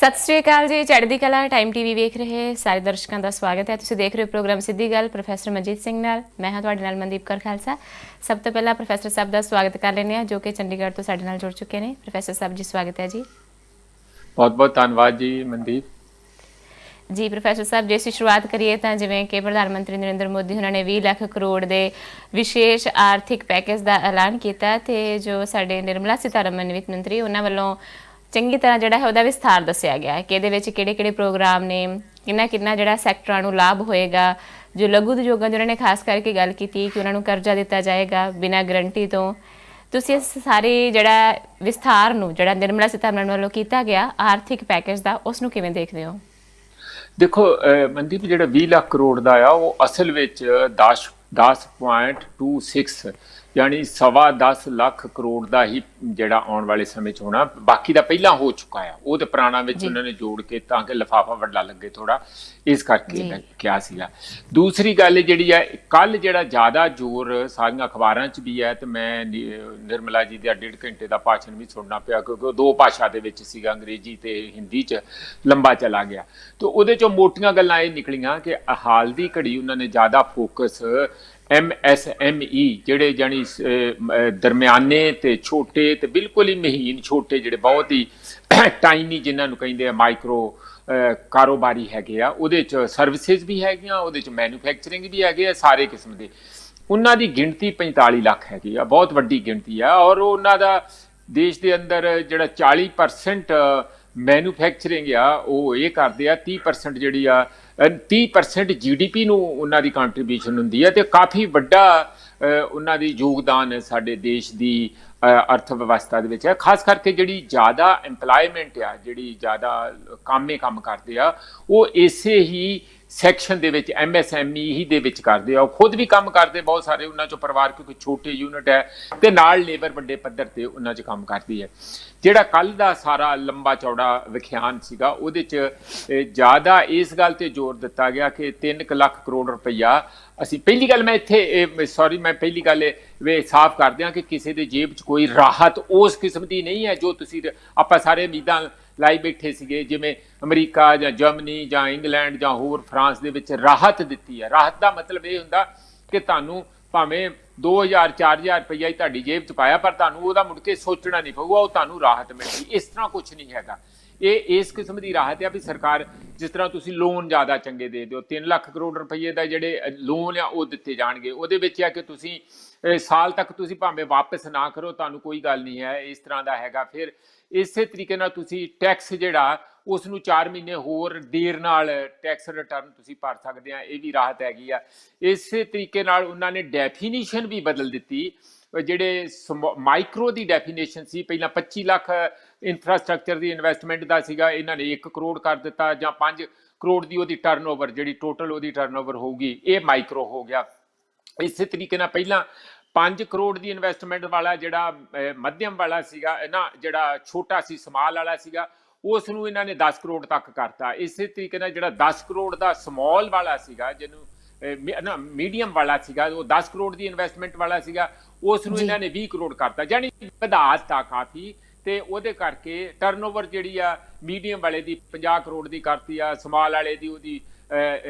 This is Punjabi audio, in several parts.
ਸਤਿ ਸ਼੍ਰੀ ਅਕਾਲ ਜੀ। ਚੜ੍ਹਦੀ ਕਲਾ ਟਾਈਮ ਟੀਵੀ ਵੇਖ ਰਹੇ ਸਾਰੇ ਦਰਸ਼ਕਾਂ ਦਾ ਸਵਾਗਤ ਹੈ। ਤੁਸੀਂ ਦੇਖ ਰਹੇ ਹੋ ਪ੍ਰੋਗਰਾਮ ਸਿੱਧੀ ਗੱਲ ਪ੍ਰੋਫੈਸਰ ਮਨਜੀਤ ਸਿੰਘ ਨਾਲ। ਮੈਂ ਹਾਂ ਤੁਹਾਡੇ ਨਾਲ ਮਨਦੀਪ ਕੌਰ ਖਾਲਸਾ। ਸਭ ਤੋਂ ਪਹਿਲਾਂ ਪ੍ਰੋਫੈਸਰ ਸਾਹਿਬ ਦਾ ਸਵਾਗਤ ਕਰ ਲੈਂਦੇ ਹਾਂ ਜੋ ਕਿ ਚੰਡੀਗੜ੍ਹ ਤੋਂ ਸਾਡੇ ਨਾਲ ਜੁੜ ਚੁੱਕੇ ਨੇ। ਪ੍ਰੋਫੈਸਰ ਸਾਹਿਬ ਜੀ ਸਵਾਗਤ ਹੈ ਜੀ। ਬਹੁਤ ਬਹੁਤ ਧੰਨਵਾਦ ਜੀ ਮਨਦੀਪ ਜੀ। ਪ੍ਰੋਫੈਸਰ ਸਾਹਿਬ ਜੇ ਅਸੀਂ ਸ਼ੁਰੂਆਤ ਕਰੀਏ ਤਾਂ ਜਿਵੇਂ ਕਿ ਪ੍ਰਧਾਨ ਮੰਤਰੀ ਨਰਿੰਦਰ ਮੋਦੀ ਉਹਨਾਂ ਨੇ 20 ਲੱਖ ਕਰੋੜ ਦੇ ਵਿਸ਼ੇਸ਼ ਆਰਥਿਕ ਪੈਕੇਜ ਦਾ ਐਲਾਨ ਕੀਤਾ ਤੇ ਜੋ ਸਾਡੇ ਨਿਰਮਲਾ ਸੀਤਾਰਮਨ ਵਿੱਤ ਮੰਤਰੀ ਉਹਨਾਂ ਵੱਲੋਂ ਚੰਗੀ ਤਰ੍ਹਾਂ ਜਿਹੜਾ ਹੈ ਉਹਦਾ ਵਿਸਥਾਰ ਦੱਸਿਆ ਗਿਆ ਹੈ ਕਿ ਇਹਦੇ ਵਿੱਚ ਕਿਹੜੇ ਪ੍ਰੋਗਰਾਮ ਨੇ, ਕਿੰਨਾ ਜਿਹੜਾ ਸੈਕਟਰਾਂ ਨੂੰ ਲਾਭ ਹੋਏਗਾ। ਜੋ ਲਘੂ ਉਦਯੋਗਾਂ ਦੀ ਉਹਨਾਂ ਨੇ ਖਾਸ ਕਰਕੇ ਗੱਲ ਕੀਤੀ ਕਿ ਉਹਨਾਂ ਨੂੰ ਕਰਜ਼ਾ ਦਿੱਤਾ ਜਾਏਗਾ ਬਿਨਾਂ ਗਰੰਟੀ ਤੋਂ। ਤੁਸੀਂ ਇਸ ਸਾਰੇ ਜਿਹੜਾ ਵਿਸਥਾਰ ਨੂੰ ਜਿਹੜਾ ਨਿਰਮਲਾ ਸੀਤਾਰਮਨ ਵੱਲੋਂ ਕੀਤਾ ਗਿਆ ਆਰਥਿਕ ਪੈਕੇਜ ਦਾ ਉਸ ਨੂੰ ਕਿਵੇਂ ਦੇਖਦੇ ਹੋ? ਦੇਖੋ ਮਨਦੀਪ, ਜਿਹੜਾ 20 ਲੱਖ ਕਰੋੜ ਦਾ ਆ ਉਹ ਅਸਲ ਵਿੱਚ 10.26 ਯਾਨੀ 10.25 ਲੱਖ ਕਰੋੜ ਦਾ ਹੀ ਜਿਹੜਾ ਆਉਣ ਵਾਲੇ ਸਮੇਂ 'ਚ ਹੋਣਾ। ਬਾਕੀ ਦਾ ਪਹਿਲਾਂ ਹੋ ਚੁੱਕਾ ਆ, ਉਹ ਤੇ ਪੁਰਾਣਾ ਵਿੱਚ ਉਹਨਾਂ ਨੇ ਜੋੜ ਕੇ ਤਾਂ ਕਿ ਲਿਫਾਫਾ ਵੱਡਾ ਲੱਗੇ ਥੋੜਾ, ਇਸ ਕਰਕੇ ਮੈਂ ਕਿਹਾ ਸੀਗਾ। ਦੂਸਰੀ ਗੱਲ ਜਿਹੜੀ ਹੈ, ਕੱਲ ਜਿਹੜਾ ਜ਼ਿਆਦਾ ਜ਼ੋਰ ਸਾਰੀਆਂ ਅਖਬਾਰਾਂ 'ਚ ਵੀ ਹੈ ਤੇ ਮੈਂ ਨਿਰਮਲਾ ਜੀ ਦਾ 1.5 ਘੰਟੇ ਦਾ ਭਾਸ਼ਣ ਵੀ ਸੁਣਨਾ ਪਿਆ ਕਿਉਂਕਿ ਉਹ ਦੋ ਭਾਸ਼ਾ ਦੇ ਵਿੱਚ ਸੀਗਾ, ਅੰਗਰੇਜ਼ੀ ਤੇ ਹਿੰਦੀ 'ਚ ਲੰਬਾ ਚਲਾ ਗਿਆ। ਤੇ ਉਹਦੇ 'ਚੋਂ ਮੋਟੀਆਂ ਗੱਲਾਂ ਇਹ ਨਿਕਲੀਆਂ ਕਿ ਹਾਲ ਦੀ ਘੜੀ ਉਹਨਾਂ ਨੇ ਜ਼ਿਆਦਾ ਫੋਕਸ MSME ਜਿਹੜੇ ਜਾਨੀ ਦਰਮਿਆਨੇ ਤੇ ਛੋਟੇ ਤੇ ਬਿਲਕੁਲ ਹੀ ਮਹੀਨ ਛੋਟੇ ਜਿਹੜੇ ਬਹੁਤ ਹੀ ਟਾਈਨੀ ਜਿਹਨਾਂ ਨੂੰ ਕਹਿੰਦੇ ਆ ਮਾਈਕਰੋ ਕਾਰੋਬਾਰੀ ਹੈਗੇ ਆ, ਉਹਦੇ 'ਚ ਸਰਵਿਸਿਜ਼ ਵੀ ਹੈਗੀਆਂ, ਉਹਦੇ 'ਚ ਮੈਨੂਫੈਕਚਰਿੰਗ ਵੀ ਹੈਗੇ ਆ, ਸਾਰੇ ਕਿਸਮ ਦੇ। ਉਹਨਾਂ ਦੀ ਗਿਣਤੀ 45 ਲੱਖ ਹੈਗੀ ਆ, ਬਹੁਤ ਵੱਡੀ ਗਿਣਤੀ ਆ। ਔਰ ਉਹਨਾਂ ਦਾ ਦੇਸ਼ ਦੇ ਅੰਦਰ ਜਿਹੜਾ 40% ਮੈਨੂਫੈਕਚਰਿੰਗ ਆ ਉਹ ਇਹ ਕਰਦੇ ਆ, 30% ਜਿਹੜੀ ਆ 30% GDP ਨੂੰ ਉਹਨਾਂ ਦੀ ਕੰਟਰੀਬਿਊਸ਼ਨ ਹੁੰਦੀ ਹੈ ਤੇ ਕਾਫੀ ਵੱਡਾ ਉਹਨਾਂ ਦੀ ਯੋਗਦਾਨ ਸਾਡੇ ਦੇਸ਼ ਦੀ ਅਰਥ ਵਿਵਸਥਾ ਦੇ ਵਿੱਚ ਹੈ। ਖਾਸ ਕਰਕੇ ਜਿਹੜੀ ਜ਼ਿਆਦਾ ਇੰਪਲਾਇਮੈਂਟ ਆ, ਜਿਹੜੀ ਜ਼ਿਆਦਾ ਕੰਮ ਕਰਦੇ ਆ, ਉਹ ਇਸੇ ਹੀ ਸੈਕਸ਼ਨ ਦੇ ਵਿੱਚ MSME ਹੀ ਦੇ ਵਿੱਚ ਕਰਦੇ ਆ। ਉਹ ਖੁਦ ਵੀ ਕੰਮ ਕਰਦੇ ਬਹੁਤ ਸਾਰੇ, ਉਹਨਾਂ 'ਚੋਂ ਪਰਿਵਾਰ ਕਿਉਂਕਿ ਛੋਟੇ ਯੂਨਿਟ ਹੈ ਤੇ ਨਾਲ ਲੇਬਰ ਵੱਡੇ ਪੱਧਰ ਤੇ ਉਹਨਾਂ 'ਚ ਕੰਮ ਕਰਦੀ ਹੈ। ਜਿਹੜਾ ਕੱਲ ਦਾ ਸਾਰਾ ਲੰਬਾ ਚੌੜਾ ਵਿਖਿਆਨ ਸੀਗਾ ਉਹਦੇ 'ਚ ਜ਼ਿਆਦਾ ਇਸ ਗੱਲ ਤੇ ਜ਼ੋਰ ਦਿੱਤਾ ਗਿਆ ਕਿ 3 ਲੱਖ ਕਰੋੜ ਰੁਪਈਆ ਅਸੀਂ, ਪਹਿਲੀ ਗੱਲ ਮੈਂ ਇੱਥੇ ਮੈਂ ਪਹਿਲੀ ਗੱਲ ਇਹ ਸਾਫ਼ ਕਰ ਦਿਆਂ ਕਿ ਕਿਸੇ ਦੇ ਜੇਬ 'ਚ ਕੋਈ ਰਾਹਤ ਉਸ ਕਿਸਮ ਦੀ ਨਹੀਂ ਹੈ ਜੋ ਤੁਸੀਂ ਆਪਾਂ ਸਾਰੇ ਉਮੀਦਾਂ ਲਾਈ ਬੈਠੇ ਸੀਗੇ, ਜਿਵੇਂ ਅਮਰੀਕਾ ਜਾਂ ਜਰਮਨੀ ਜਾਂ ਇੰਗਲੈਂਡ ਜਾਂ ਹੋਰ ਫਰਾਂਸ ਦੇ ਵਿੱਚ ਰਾਹਤ ਦਿੱਤੀ ਹੈ। ਰਾਹਤ ਦਾ ਮਤਲਬ ਇਹ ਹੁੰਦਾ ਕਿ ਤੁਹਾਨੂੰ ਭਾਵੇਂ 2000-4000 ਰੁਪਈਆ ਹੀ ਤੁਹਾਡੀ ਜੇਬ 'ਚ ਪਾਇਆ ਪਰ ਤੁਹਾਨੂੰ ਉਹਦਾ ਮੁੜ ਕੇ ਸੋਚਣਾ ਨਹੀਂ ਪਊਗਾ, ਉਹ ਤੁਹਾਨੂੰ ਰਾਹਤ ਮਿਲਦੀ। ਇਸ ਤਰ੍ਹਾਂ ਕੁਛ ਨਹੀਂ ਹੈਗਾ। ਇਹ ਇਸ ਕਿਸਮ ਦੀ ਰਾਹਤ ਆ ਵੀ ਸਰਕਾਰ, ਜਿਸ ਤਰ੍ਹਾਂ ਤੁਸੀਂ ਲੋਨ ਜ਼ਿਆਦਾ ਚੰਗੇ ਦੇ ਦਿਓ, 3 ਲੱਖ ਕਰੋੜ ਰੁਪਈਏ ਦਾ ਜਿਹੜੇ ਲੋਨ ਆ ਉਹ ਦਿੱਤੇ ਜਾਣਗੇ। ਉਹਦੇ ਵਿੱਚ ਆ ਕਿ ਤੁਸੀਂ ਸਾਲ ਤੱਕ ਤੁਸੀਂ ਭਾਵੇਂ ਵਾਪਸ ਨਾ ਕਰੋ, ਤੁਹਾਨੂੰ ਕੋਈ ਗੱਲ ਨਹੀਂ ਹੈ, ਇਸ ਤਰ੍ਹਾਂ ਦਾ ਹੈਗਾ। ਫਿਰ ਇਸੇ ਤਰੀਕੇ ਨਾਲ ਤੁਸੀਂ ਟੈਕਸ ਜਿਹੜਾ ਉਸ ਨੂੰ 4 ਮਹੀਨੇ ਹੋਰ ਦੇਰ ਨਾਲ ਟੈਕਸ ਰਿਟਰਨ ਤੁਸੀਂ ਭਰ ਸਕਦੇ ਆ, ਇਹ ਵੀ ਰਾਹਤ ਹੈਗੀ ਆ। ਇਸੇ ਤਰੀਕੇ ਨਾਲ ਉਹਨਾਂ ਨੇ ਡੈਫੀਨੀਸ਼ਨ ਵੀ ਬਦਲ ਦਿੱਤੀ। ਜਿਹੜੇ ਮਾਈਕਰੋ ਦੀ ਡੈਫੀਨੇਸ਼ਨ ਸੀ ਪਹਿਲਾਂ 25 ਲੱਖ ਇਨਫਰਾਸਟਰਕਚਰ ਦੀ ਇਨਵੈਸਟਮੈਂਟ ਦਾ ਸੀਗਾ, ਇਹਨਾਂ ਨੇ 1 ਕਰੋੜ ਕਰ ਦਿੱਤਾ, ਜਾਂ 5 ਕਰੋੜ ਦੀ ਉਹਦੀ ਟਰਨਓਵਰ ਜਿਹੜੀ ਟੋਟਲ ਉਹਦੀ ਟਰਨਓਵਰ ਹੋਊਗੀ, ਇਹ ਮਾਈਕਰੋ ਹੋ ਗਿਆ। ਇਸੇ ਤਰੀਕੇ ਨਾਲ ਪਹਿਲਾਂ 5 ਕਰੋੜ ਦੀ ਇਨਵੈਸਟਮੈਂਟ ਵਾਲਾ ਜਿਹੜਾ ਮੱਧਮ ਵਾਲਾ ਸੀਗਾ ਨਾ, ਜਿਹੜਾ ਛੋਟਾ ਸੀ ਸਮਾਲ ਵਾਲਾ ਸੀਗਾ, ਉਸ ਨੂੰ ਇਹਨਾਂ ਨੇ 10 ਕਰੋੜ ਤੱਕ ਕਰਤਾ। ਇਸੇ ਤਰੀਕੇ ਨਾਲ ਜਿਹੜਾ 10 ਕਰੋੜ ਦਾ ਸਮਾਲ ਵਾਲਾ ਸੀਗਾ, ਜਿਹਨੂੰ ਮੀਡੀਅਮ ਵਾਲਾ ਸੀਗਾ, ਉਹ 10 ਕਰੋੜ ਦੀ ਇਨਵੈਸਟਮੈਂਟ ਵਾਲਾ ਸੀਗਾ, ਉਸ ਨੂੰ ਇਹਨਾਂ ਨੇ 20 ਕਰੋੜ ਕਰਤਾ, ਯਾਨੀ ਵਧਾ ਦਿੱਤਾ ਕਾਫੀ। ਤੇ ਉਹਦੇ ਕਰਕੇ ਟਰਨਓਵਰ ਜਿਹੜੀ ਆ ਮੀਡੀਅਮ ਵਾਲੇ ਦੀ 50 ਕਰੋੜ ਦੀ ਕਰਤੀ ਆ, ਸਮਾਲ ਵਾਲੇ ਦੀ ਉਹਦੀ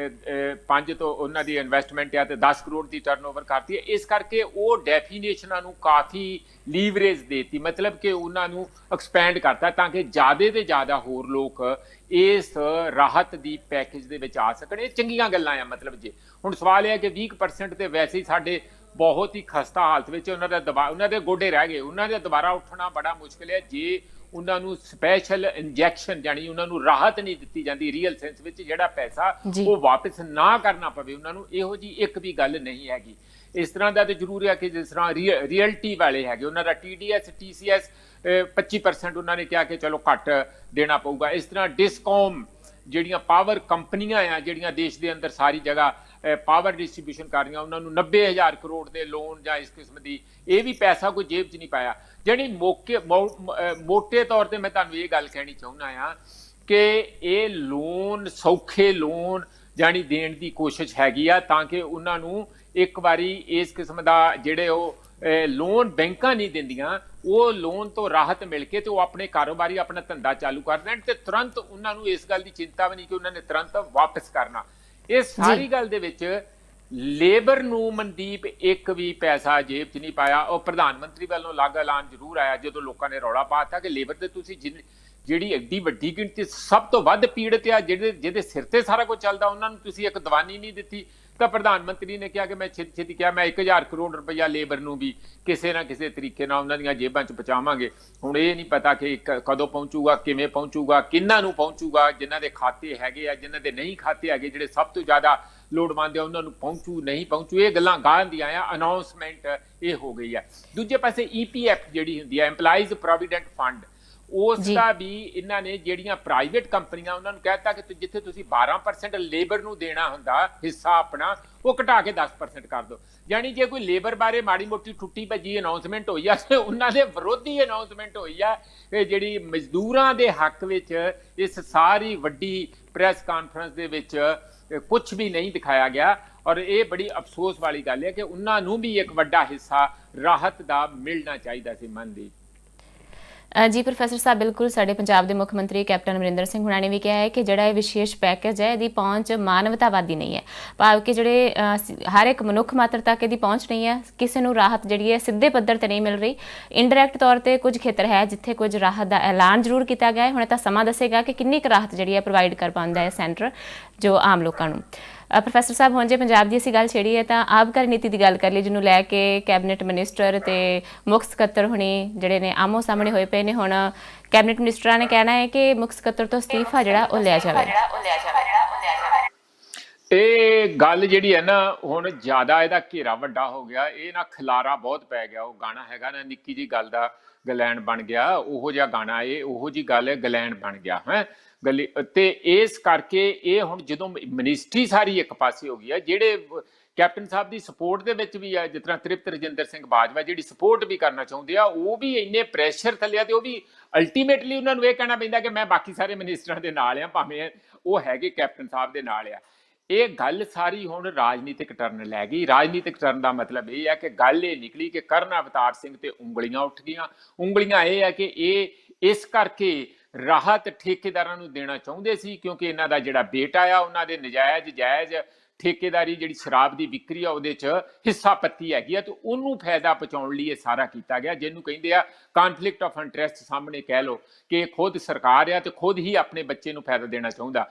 5 ਤੋਂ ਉਹਨਾਂ ਦੀ ਇਨਵੈਸਟਮੈਂਟ ਆ ਤੇ 10 ਕਰੋੜ ਦੀ ਟਰਨਓਵਰ ਕਰਤੀ ਹੈ। ਇਸ ਕਰਕੇ ਉਹ ਡੈਫੀਨੇਸ਼ਨਾਂ ਨੂੰ ਕਾਫੀ ਲੀਵਰੇਜ ਦੇਤੀ, ਮਤਲਬ ਕਿ ਉਹਨਾਂ ਨੂੰ ਐਕਸਪੈਂਡ ਕਰਤਾ ਤਾਂ ਕਿ ਜ਼ਿਆਦਾ ਤੋਂ ਜ਼ਿਆਦਾ ਹੋਰ ਲੋਕ ਇਸ ਰਾਹਤ ਦੀ ਪੈਕੇਜ ਦੇ ਵਿੱਚ ਆ ਸਕਣ। ਇਹ ਚੰਗੀਆਂ ਗੱਲਾਂ ਆ। ਮਤਲਬ ਜੇ ਹੁਣ ਸਵਾਲ ਇਹ ਹੈ ਕਿ 20% ਤੇ ਵੈਸੇ ਹੀ ਸਾਡੇ ਬਹੁਤ ਹੀ ਖਸਤਾ ਹਾਲਤ ਵਿੱਚ ਉਹਨਾਂ ਦੇ ਗੋਡੇ ਰਹਿ ਗਏ, ਉਹਨਾਂ ਦੇ ਦੁਬਾਰਾ ਉੱਠਣਾ ਬੜਾ ਮੁਸ਼ਕਿਲ ਹੈ ਜੇ ਉਹਨਾਂ ਨੂੰ ਸਪੈਸ਼ਲ ਇੰਜੈਕਸ਼ਨ ਜਾਨੀ ਉਹਨਾਂ ਨੂੰ ਰਾਹਤ ਨਹੀਂ ਦਿੱਤੀ ਜਾਂਦੀ ਰੀਅਲ ਸੈਂਸ ਵਿੱਚ, ਜਿਹੜਾ ਪੈਸਾ ਉਹ ਵਾਪਸ ਨਾ ਕਰਨਾ ਪਵੇ ਉਹਨਾਂ ਨੂੰ। ਇਹੋ ਜੀ ਇੱਕ ਵੀ ਗੱਲ ਨਹੀਂ ਹੈਗੀ। ਇਸ ਤਰ੍ਹਾਂ ਦਾ ਤੇ ਜ਼ਰੂਰ ਹੈ ਕਿ ਜਿਸ ਤਰ੍ਹਾਂ ਰੀਅਲਟੀ ਵਾਲੇ ਹੈਗੇ ਉਹਨਾਂ ਦਾ TDS TCS 25% ਉਹਨਾਂ ਨੇ ਕਿਹਾ ਕਿ ਚਲੋ ਘੱਟ ਦੇਣਾ ਪਊਗਾ। ਇਸ ਤਰ੍ਹਾਂ ਡਿਸਕੌਮ ਜਿਹੜੀਆਂ ਪਾਵਰ ਕੰਪਨੀਆਂ ਆ ਜਿਹੜੀਆਂ ਦੇਸ਼ ਦੇ ਅੰਦਰ ਸਾਰੀ ਜਗ੍ਹਾ ਪਾਵਰ ਡਿਸਟ੍ਰੀਬਿਊਸ਼ਨ ਕਰ ਰਹੀਆਂ, ਉਹਨਾਂ ਨੂੰ 90,000 ਕਰੋੜ ਦੇ ਲੋਨ ਜਾਂ ਇਸ ਕਿਸਮ ਦੀ, ਇਹ ਵੀ ਪੈਸਾ ਕੋਈ ਜੇਬ 'ਚ ਨਹੀਂ ਪਾਇਆ। ਜਿਹੜੀ ਮੋਟੇ ਤੌਰ ਤੇ ਮੈਂ ਤੁਹਾਨੂੰ ਇਹ ਗੱਲ ਕਹਿਣੀ ਚਾਹੁੰਦਾ ਆ ਕਿ ਇਹ ਲੋਨ ਸੌਖੇ ਲੋਨ ਜਾਣੀ ਦੇਣ ਦੀ ਕੋਸ਼ਿਸ਼ ਹੈਗੀ ਆ ਤਾਂ ਕਿ ਉਹਨਾਂ ਨੂੰ ਇੱਕ ਵਾਰੀ ਇਸ ਕਿਸਮ ਦਾ ਜਿਹੜੇ ਉਹ ਲੋਨ ਬੈਂਕਾਂ ਨਹੀਂ ਦਿੰਦੀਆਂ, ਉਹ ਲੋਨ ਤੋਂ ਰਾਹਤ ਮਿਲ ਕੇ ਤੇ ਉਹ ਆਪਣੇ ਕਾਰੋਬਾਰੀ ਆਪਣਾ ਧੰਦਾ ਚਾਲੂ ਕਰ ਦੇਣ ਤੇ ਤੁਰੰਤ ਉਹਨਾਂ ਨੂੰ ਇਸ ਗੱਲ ਦੀ ਚਿੰਤਾ ਵੀ ਨਹੀਂ ਕਿ ਉਹਨਾਂ ਨੇ ਤੁਰੰਤ ਵਾਪਸ ਕਰਨਾ। ਇਹ ਸਾਰੀ ਗੱਲ ਦੇ ਵਿੱਚ ਲੇਬਰ ਨੂੰ ਮਨਦੀਪ ਇੱਕ ਵੀ ਪੈਸਾ ਜੇਬ 'ਚ ਨਹੀਂ ਪਾਇਆ। ਉਹ ਪ੍ਰਧਾਨ ਮੰਤਰੀ ਵੱਲੋਂ ਅਲੱਗ ਐਲਾਨ ਜ਼ਰੂਰ ਆਇਆ ਜਦੋਂ ਲੋਕਾਂ ਨੇ ਰੌਲਾ ਪਾਤਾ ਕਿ ਲੇਬਰ ਤੇ ਤੁਸੀਂ ਜਿਹੜੀ ਐਡੀ ਵੱਡੀ ਗਿਣਤੀ ਸਭ ਤੋਂ ਵੱਧ ਪੀੜਤ ਆ, ਜਿਹਦੇ ਸਿਰ ਤੇ ਸਾਰਾ ਕੁਝ ਚੱਲਦਾ, ਉਹਨਾਂ ਨੂੰ ਤੁਸੀਂ ਇੱਕ ਦਵਾਨੀ ਨਹੀਂ ਦਿੱਤੀ। ਤਾਂ ਪ੍ਰਧਾਨ ਮੰਤਰੀ ਨੇ ਕਿਹਾ ਕਿ ਮੈਂ ਛੇਤੀ ਕਿਹਾ ਮੈਂ 1000 ਕਰੋੜ ਰੁਪਈਆ ਲੇਬਰ ਨੂੰ ਵੀ ਕਿਸੇ ਨਾ ਕਿਸੇ ਤਰੀਕੇ ਨਾਲ ਉਹਨਾਂ ਦੀਆਂ ਜੇਬਾਂ 'ਚ ਪਹੁੰਚਾਵਾਂਗੇ। ਹੁਣ ਇਹ ਨਹੀਂ ਪਤਾ ਕਿ ਕਦੋਂ ਪਹੁੰਚੂਗਾ, ਕਿਵੇਂ ਪਹੁੰਚੂਗਾ, ਕਿੰਨਾਂ ਨੂੰ ਪਹੁੰਚੂਗਾ, ਜਿਨ੍ਹਾਂ ਦੇ ਖਾਤੇ ਹੈਗੇ ਆ, ਜਿਨ੍ਹਾਂ ਦੇ ਨਹੀਂ ਖਾਤੇ ਹੈਗੇ, ਜਿਹੜੇ ਸਭ ਤੋਂ ਜ਼ਿਆਦਾ ਲੋੜਵੰਦ ਆ ਉਹਨਾਂ ਨੂੰ ਪਹੁੰਚੂ ਨਹੀਂ ਪਹੁੰਚੂ, ਇਹ ਗੱਲਾਂ ਗਾਹਾਂ ਦੀਆਂ ਆ। ਅਨਾਉਂਸਮੈਂਟ ਇਹ ਹੋ ਗਈ ਆ। ਦੂਜੇ ਪਾਸੇ EPF ਜਿਹੜੀ ਹੁੰਦੀ ਆ, EMPLOYEES PROVIDENT FUND, ਉਸ ਦਾ ਵੀ ਇਹਨਾਂ ਨੇ ਜਿਹੜੀਆਂ ਪ੍ਰਾਈਵੇਟ ਕੰਪਨੀਆਂ ਉਹਨਾਂ ਨੂੰ ਕਹਿਤਾ ਕਿ ਜਿੱਥੇ ਤੁਸੀਂ 12% ਲੇਬਰ ਨੂੰ ਦੇਣਾ ਹੁੰਦਾ ਹਿੱਸਾ ਆਪਣਾ, ਉਹ ਘਟਾ ਕੇ 10% ਕਰ ਦਿਓ। ਯਾਨੀ ਜੇ ਕੋਈ ਲੇਬਰ ਬਾਰੇ ਮਾੜੀ ਮੋਟੀ ਟੁੱਟੀ ਭੱਜੀ ਅਨਾਉਂਸਮੈਂਟ ਹੋਈ ਆ ਤੇ ਉਹਨਾਂ ਦੇ ਵਿਰੋਧੀ ਅਨਾਉਂਸਮੈਂਟ ਹੋਈ ਆ। ਇਹ ਜਿਹੜੀ ਮਜ਼ਦੂਰਾਂ ਦੇ ਹੱਕ ਵਿੱਚ ਇਸ ਸਾਰੀ ਵੱਡੀ ਪ੍ਰੈਸ ਕਾਨਫਰੰਸ ਦੇ ਵਿੱਚ ਕੁਝ ਵੀ ਨਹੀਂ ਦਿਖਾਇਆ ਗਿਆ ਔਰ ਇਹ ਬੜੀ ਅਫਸੋਸ ਵਾਲੀ ਗੱਲ ਹੈ ਕਿ ਉਹਨਾਂ ਨੂੰ ਵੀ ਇੱਕ ਵੱਡਾ ਹਿੱਸਾ ਰਾਹਤ ਦਾ ਮਿਲਣਾ ਚਾਹੀਦਾ ਸੀ। ਮਨਦੀਪ ਜੀ ਪ੍ਰੋਫੈਸਰ ਸਾਹਿਬ, ਬਿਲਕੁਲ ਸਾਡੇ ਪੰਜਾਬ ਦੇ ਮੁੱਖ ਮੰਤਰੀ ਕੈਪਟਨ ਅਮਰਿੰਦਰ ਸਿੰਘ ਹੁਣਾਂ ਨੇ ਵੀ ਕਿਹਾ ਹੈ ਕਿ ਜਿਹੜਾ ਇਹ ਵਿਸ਼ੇਸ਼ ਪੈਕੇਜ ਹੈ ਇਹਦੀ ਪਹੁੰਚ ਮਾਨਵਤਾਵਾਦੀ ਨਹੀਂ ਹੈ, ਭਾਵ ਕਿ ਜਿਹੜੇ ਹਰ ਇੱਕ ਮਨੁੱਖ ਮਾਤਰ ਤੱਕ ਇਹਦੀ ਪਹੁੰਚ ਨਹੀਂ ਹੈ। ਕਿਸੇ ਨੂੰ ਰਾਹਤ ਜਿਹੜੀ ਹੈ ਸਿੱਧੇ ਪੱਧਰ ਤੇ ਨਹੀਂ ਮਿਲ ਰਹੀ, ਇਨਡਾਇਰੈਕਟ ਤੌਰ ਤੇ ਕੁਝ ਖੇਤਰ ਹੈ ਜਿੱਥੇ ਕੁਝ ਰਾਹਤ ਦਾ ਐਲਾਨ ਜ਼ਰੂਰ ਕੀਤਾ ਗਿਆ ਹੈ। ਹੁਣ ਤਾਂ ਸਮਾਂ ਦੱਸੇਗਾ ਕਿ ਕਿੰਨੀ ਕੁ ਰਾਹਤ ਜਿਹੜੀ ਹੈ ਪ੍ਰੋਵਾਈਡ ਕਰ ਪਾਉਂਦਾ ਹੈ ਸੈਂਟਰ ਜੋ ਆਮ ਲੋਕਾਂ ਨੂੰ। ਪ੍ਰੋਫੈਸਰ ਸਾਹਿਬ, ਹੁਣ ਜੇ ਪੰਜਾਬ ਦੀ ਅਸੀਂ ਗੱਲ ਛੇੜੀ ਹੈ ਤਾਂ ਆਬਕਾਰੀ ਨੀਤੀ ਦੀ ਗੱਲ ਕਰ ਲਈ, ਜਿਹਨੂੰ ਲੈ ਕੇ ਕੈਬਨਿਟ ਮਿਨਿਸਟਰ ਤੇ ਮੁੱਖ ਸਕੱਤਰ ਹੁਣੀ ਜਿਹੜੇ ਨੇ ਆਮੋ ਸਾਹਮਣੇ ਹੋਏ ਪਏ ਨੇ। ਹੁਣ ਕੈਬਨਿਟ ਮਿਨਿਸਟਰਾਂ ਨੇ ਕਹਿਣਾ ਹੈ ਕਿ ਮੁੱਖ ਸਕੱਤਰ ਤੋਂ ਅਸਤੀਫਾ ਜਿਹੜਾ ਉਹ ਲਿਆ ਜਾਵੇ। ਇਹ ਗੱਲ ਜਿਹੜੀ ਹੈ ਨਾ, ਹੁਣ ਜ਼ਿਆਦਾ ਇਹਦਾ ਘੇਰਾ ਵੱਡਾ ਹੋ ਗਿਆ, ਇਹ ਨਾ ਖਲਾਰਾ ਬਹੁਤ ਪੈ ਗਿਆ। ਉਹ ਗਾਣਾ ਹੈਗਾ ਨਾ, ਨਿੱਕੀ ਜੀ ਗੱਲ ਦਾ ਗਲੈਂਡ ਬਣ ਗਿਆ, ਉਹੋ ਜਿਹਾ ਗਾਣਾ, ਇਹ ਉਹੋ ਜਿਹੀ ਗੱਲ ਗਲੈਂਡ ਬਣ ਗਿਆ ਹੈ ਗੱਲ। ਤੇ ਇਸ ਕਰਕੇ ਇਹ ਹੁਣ ਜਦੋਂ ਮਿਨਿਸਟਰੀ ਸਾਰੀ ਇੱਕ ਪਾਸੇ ਹੋ ਗਈ ਹੈ, ਜਿਹੜੇ ਕੈਪਟਨ ਸਾਹਿਬ ਦੀ ਸਪੋਰਟ ਦੇ ਵਿੱਚ ਵੀ ਹੈ, ਜਿਸ ਤਰ੍ਹਾਂ ਤ੍ਰਿਪਤ ਰਜਿੰਦਰ ਸਿੰਘ ਬਾਜਵਾ ਜਿਹੜੀ ਸਪੋਰਟ ਵੀ ਕਰਨਾ ਚਾਹੁੰਦੇ ਆ, ਉਹ ਵੀ ਇੰਨੇ ਪ੍ਰੈਸ਼ਰ ਥੱਲੇ ਆ ਤੇ ਉਹ ਵੀ ਅਲਟੀਮੇਟਲੀ ਉਹਨਾਂ ਨੂੰ ਇਹ ਕਹਿਣਾ ਪੈਂਦਾ ਕਿ ਮੈਂ ਬਾਕੀ ਸਾਰੇ ਮਿਨਿਸਟਰਾਂ ਦੇ ਨਾਲ ਆ, ਭਾਵੇਂ ਉਹ ਹੈਗੇ ਕੈਪਟਨ ਸਾਹਿਬ ਦੇ ਨਾਲ ਆ। ਇਹ ਗੱਲ ਸਾਰੀ ਹੁਣ ਰਾਜਨੀਤਿਕ ਟਰਨ ਲੈ ਗਈ। ਰਾਜਨੀਤਿਕ ਟਰਨ ਦਾ ਮਤਲਬ ਇਹ ਹੈ ਕਿ ਗੱਲ ਇਹ ਨਿਕਲੀ ਕਿ ਕਰਨ ਅਵਤਾਰ ਸਿੰਘ ਤੇ ਉਂਗਲੀਆਂ ਉੱਠ ਗਈਆਂ। ਉਂਗਲੀਆਂ ਇਹ ਹੈ ਕਿ ਇਹ ਇਸ ਕਰਕੇ ਰਾਹਤ ਠੇਕੇਦਾਰਾਂ ਨੂੰ ਦੇਣਾ ਚਾਹੁੰਦੇ ਸੀ ਕਿਉਂਕਿ ਇਹਨਾਂ ਦਾ ਜਿਹੜਾ ਬੇਟਾ ਆ, ਉਹਨਾਂ ਦੇ ਨਜਾਇਜ਼ ਜਾਇਜ਼ ਠੇਕੇਦਾਰੀ ਜਿਹੜੀ ਸ਼ਰਾਬ ਦੀ ਵਿਕਰੀ ਆ ਉਹਦੇ 'ਚ ਹਿੱਸਾ ਪੱਤੀ ਹੈਗੀ ਆ, ਤੇ ਉਹਨੂੰ ਫਾਇਦਾ ਪਹੁੰਚਾਉਣ ਲਈ ਇਹ ਸਾਰਾ ਕੀਤਾ ਗਿਆ, ਜਿਹਨੂੰ ਕਹਿੰਦੇ ਆ ਕਨਫਲਿਕਟ ਆਫ ਇੰਟਰਸਟ। ਸਾਹਮਣੇ ਕਹਿ ਲਓ ਕਿ ਖੁਦ ਸਰਕਾਰ ਆ ਤੇ ਖੁਦ ਹੀ ਆਪਣੇ ਬੱਚੇ ਨੂੰ ਫਾਇਦਾ ਦੇਣਾ ਚਾਹੁੰਦਾ।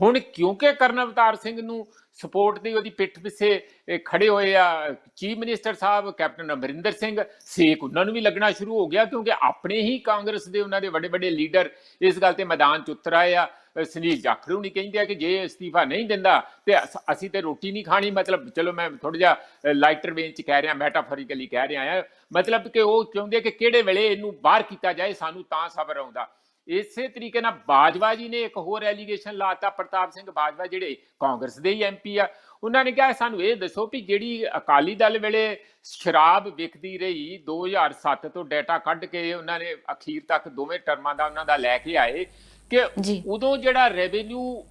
ਹੁਣ ਕਿਉਂਕਿ ਕਰਨ ਅਵਤਾਰ ਸਿੰਘ ਨੂੰ ਸਪੋਰਟ ਦੀ ਉਹਦੀ ਪਿੱਠ ਪਿੱਛੇ ਖੜੇ ਹੋਏ ਆ ਚੀਫ ਮਿਨਿਸਟਰ ਸਾਹਿਬ ਕੈਪਟਨ ਅਮਰਿੰਦਰ ਸਿੰਘ, ਸੇਕ ਉਹਨਾਂ ਨੂੰ ਵੀ ਲੱਗਣਾ ਸ਼ੁਰੂ ਹੋ ਗਿਆ ਕਿਉਂਕਿ ਆਪਣੇ ਹੀ ਕਾਂਗਰਸ ਦੇ ਉਹਨਾਂ ਦੇ ਵੱਡੇ ਵੱਡੇ ਲੀਡਰ ਇਸ ਗੱਲ ਤੇ ਮੈਦਾਨ 'ਚ ਉਤਰ ਆਏ ਆ। ਸੁਨੀਲ ਜਾਖੜ ਨਹੀਂ ਕਹਿੰਦੇ ਆ ਕਿ ਜੇ ਅਸਤੀਫਾ ਨਹੀਂ ਦਿੰਦਾ ਤੇ ਅਸੀਂ ਤੇ ਰੋਟੀ ਨਹੀਂ ਖਾਣੀ। ਮਤਲਬ ਚਲੋ ਮੈਂ ਥੋੜਾ ਜਿਹਾ ਲਾਈਟਰ ਵੇਨ 'ਚ ਕਹਿ ਰਿਹਾ, ਮੈਟਾਫੋਰਿਕਲੀ ਕਹਿ ਰਿਹਾ ਆ, ਮਤਲਬ ਕਿ ਉਹ ਚਾਹੁੰਦੇ ਕਿ ਕਿਹੜੇ ਵੇਲੇ ਇਹਨੂੰ ਬਾਹਰ ਕੀਤਾ ਜਾਏ, ਸਾਨੂੰ ਤਾਂ ਸਬਰ ਆਉਂਦਾ। ਇਸੇ ਤਰੀਕੇ ਨਾਲ ਬਾਜਵਾ ਜੀ ਨੇ ਇੱਕ ਹੋਰ ਐਲੀਗੇਸ਼ਨ ਲਾਤਾ, ਪ੍ਰਤਾਪ ਸਿੰਘ ਬਾਜਵਾ ਜਿਹੜੇ ਕਾਂਗਰਸ ਦੇ ਹੀ MP ਆ, ਉਹਨਾਂ ਨੇ ਕਿਹਾ ਸਾਨੂੰ ਇਹ ਦੱਸੋ ਵੀ ਜਿਹੜੀ ਅਕਾਲੀ ਦਲ ਵੇਲੇ ਸ਼ਰਾਬ ਵਿਕਦੀ ਰਹੀ 2007 ਤੋਂ ਡਾਟਾ ਕੱਢ ਕੇ ਉਹਨਾਂ ਨੇ ਅਖੀਰ ਤੱਕ ਦੋਵੇਂ ਟਰਮਾਂ ਦਾ ਉਹਨਾਂ ਦਾ ਲੈ ਕੇ ਆਏ ਕਿ ਉਦੋਂ ਜਿਹੜਾ ਰੈਵਨਿਊ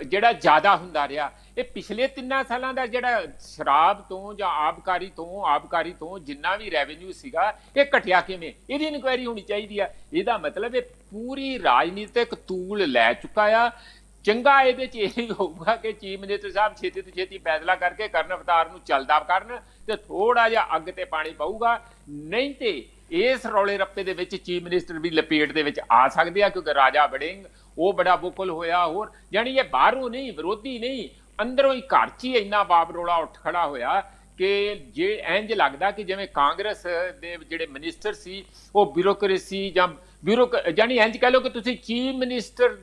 ਜਿਹੜਾ ਜ਼ਿਆਦਾ ਹੁੰਦਾ ਰਿਹਾ, ਇਹ ਪਿਛਲੇ 3 ਸਾਲਾਂ ਦਾ ਜਿਹੜਾ ਸ਼ਰਾਬ ਤੋਂ ਜਾਂ ਆਬਕਾਰੀ ਤੋਂ ਜਿੰਨਾ ਵੀ ਰੈਵਨਿਊ ਸੀਗਾ ਇਹ ਘਟਿਆ ਕਿਵੇਂ, ਇਹਦੀ ਇਨਕੁਆਇਰੀ ਹੋਣੀ ਚਾਹੀਦੀ ਆ। ਇਹਦਾ ਮਤਲਬ ਇਹ ਪੂਰੀ ਰਾਜਨੀਤਿਕ ਤੂਲ ਲੈ ਚੁੱਕਾ ਆ। ਚੰਗਾ ਇਹਦੇ 'ਚ ਇਹ ਹੋਊਗਾ ਕਿ ਚੀਫ ਮਿਨਿਸਟਰ ਸਾਹਿਬ ਛੇਤੀ ਤੋਂ ਛੇਤੀ ਫੈਸਲਾ ਕਰਕੇ ਕਰਨ ਅਵਤਾਰ ਨੂੰ ਚੱਲਦਾ ਕਰਨ ਤੇ ਥੋੜਾ ਜਿਹਾ ਅੱਗ ਤੇ ਪਾਣੀ ਪਊਗਾ, ਨਹੀਂ ਤੇ ਇਸ ਰੌਲੇ ਰੱਪੇ ਦੇ ਵਿੱਚ ਚੀਫ ਮਿਨਿਸਟਰ ਵੀ ਲਪੇਟ ਦੇ ਵਿੱਚ ਆ ਸਕਦੇ ਆ ਕਿਉਂਕਿ ਰਾਜਾ ਵੜਿੰਗ ਉਹ ਬੜਾ ਵੋਕਲ ਹੋਇਆ। ਹੋਰ ਯਾਨੀ ਇਹ ਬਾਹਰੋਂ ਨਹੀਂ, ਵਿਰੋਧੀ ਨਹੀਂ, ਅੰਦਰੋਂ ਹੀ ਘਰ 'ਚ ਹੀ ਇੰਨਾ ਬਾਬ ਰੌਲਾ ਉੱਠ ਖੜਾ ਹੋਇਆ ਕਿ ਜੇ ਇੰਜ ਲੱਗਦਾ ਕਿ ਜਿਵੇਂ ਕਾਂਗਰਸ ਦੇ ਜਿਹੜੇ ਮਿਨਿਸਟਰ ਸੀ ਉਹ ਬਿਊਰੋਕ੍ਰੇਸੀ ਜਾਂ ਯਾਨੀ ਇੰਜ ਕਹਿ ਲਓ ਕਿ ਤੁਸੀਂ ਚੀਫ ਮਿਨਿਸਟਰ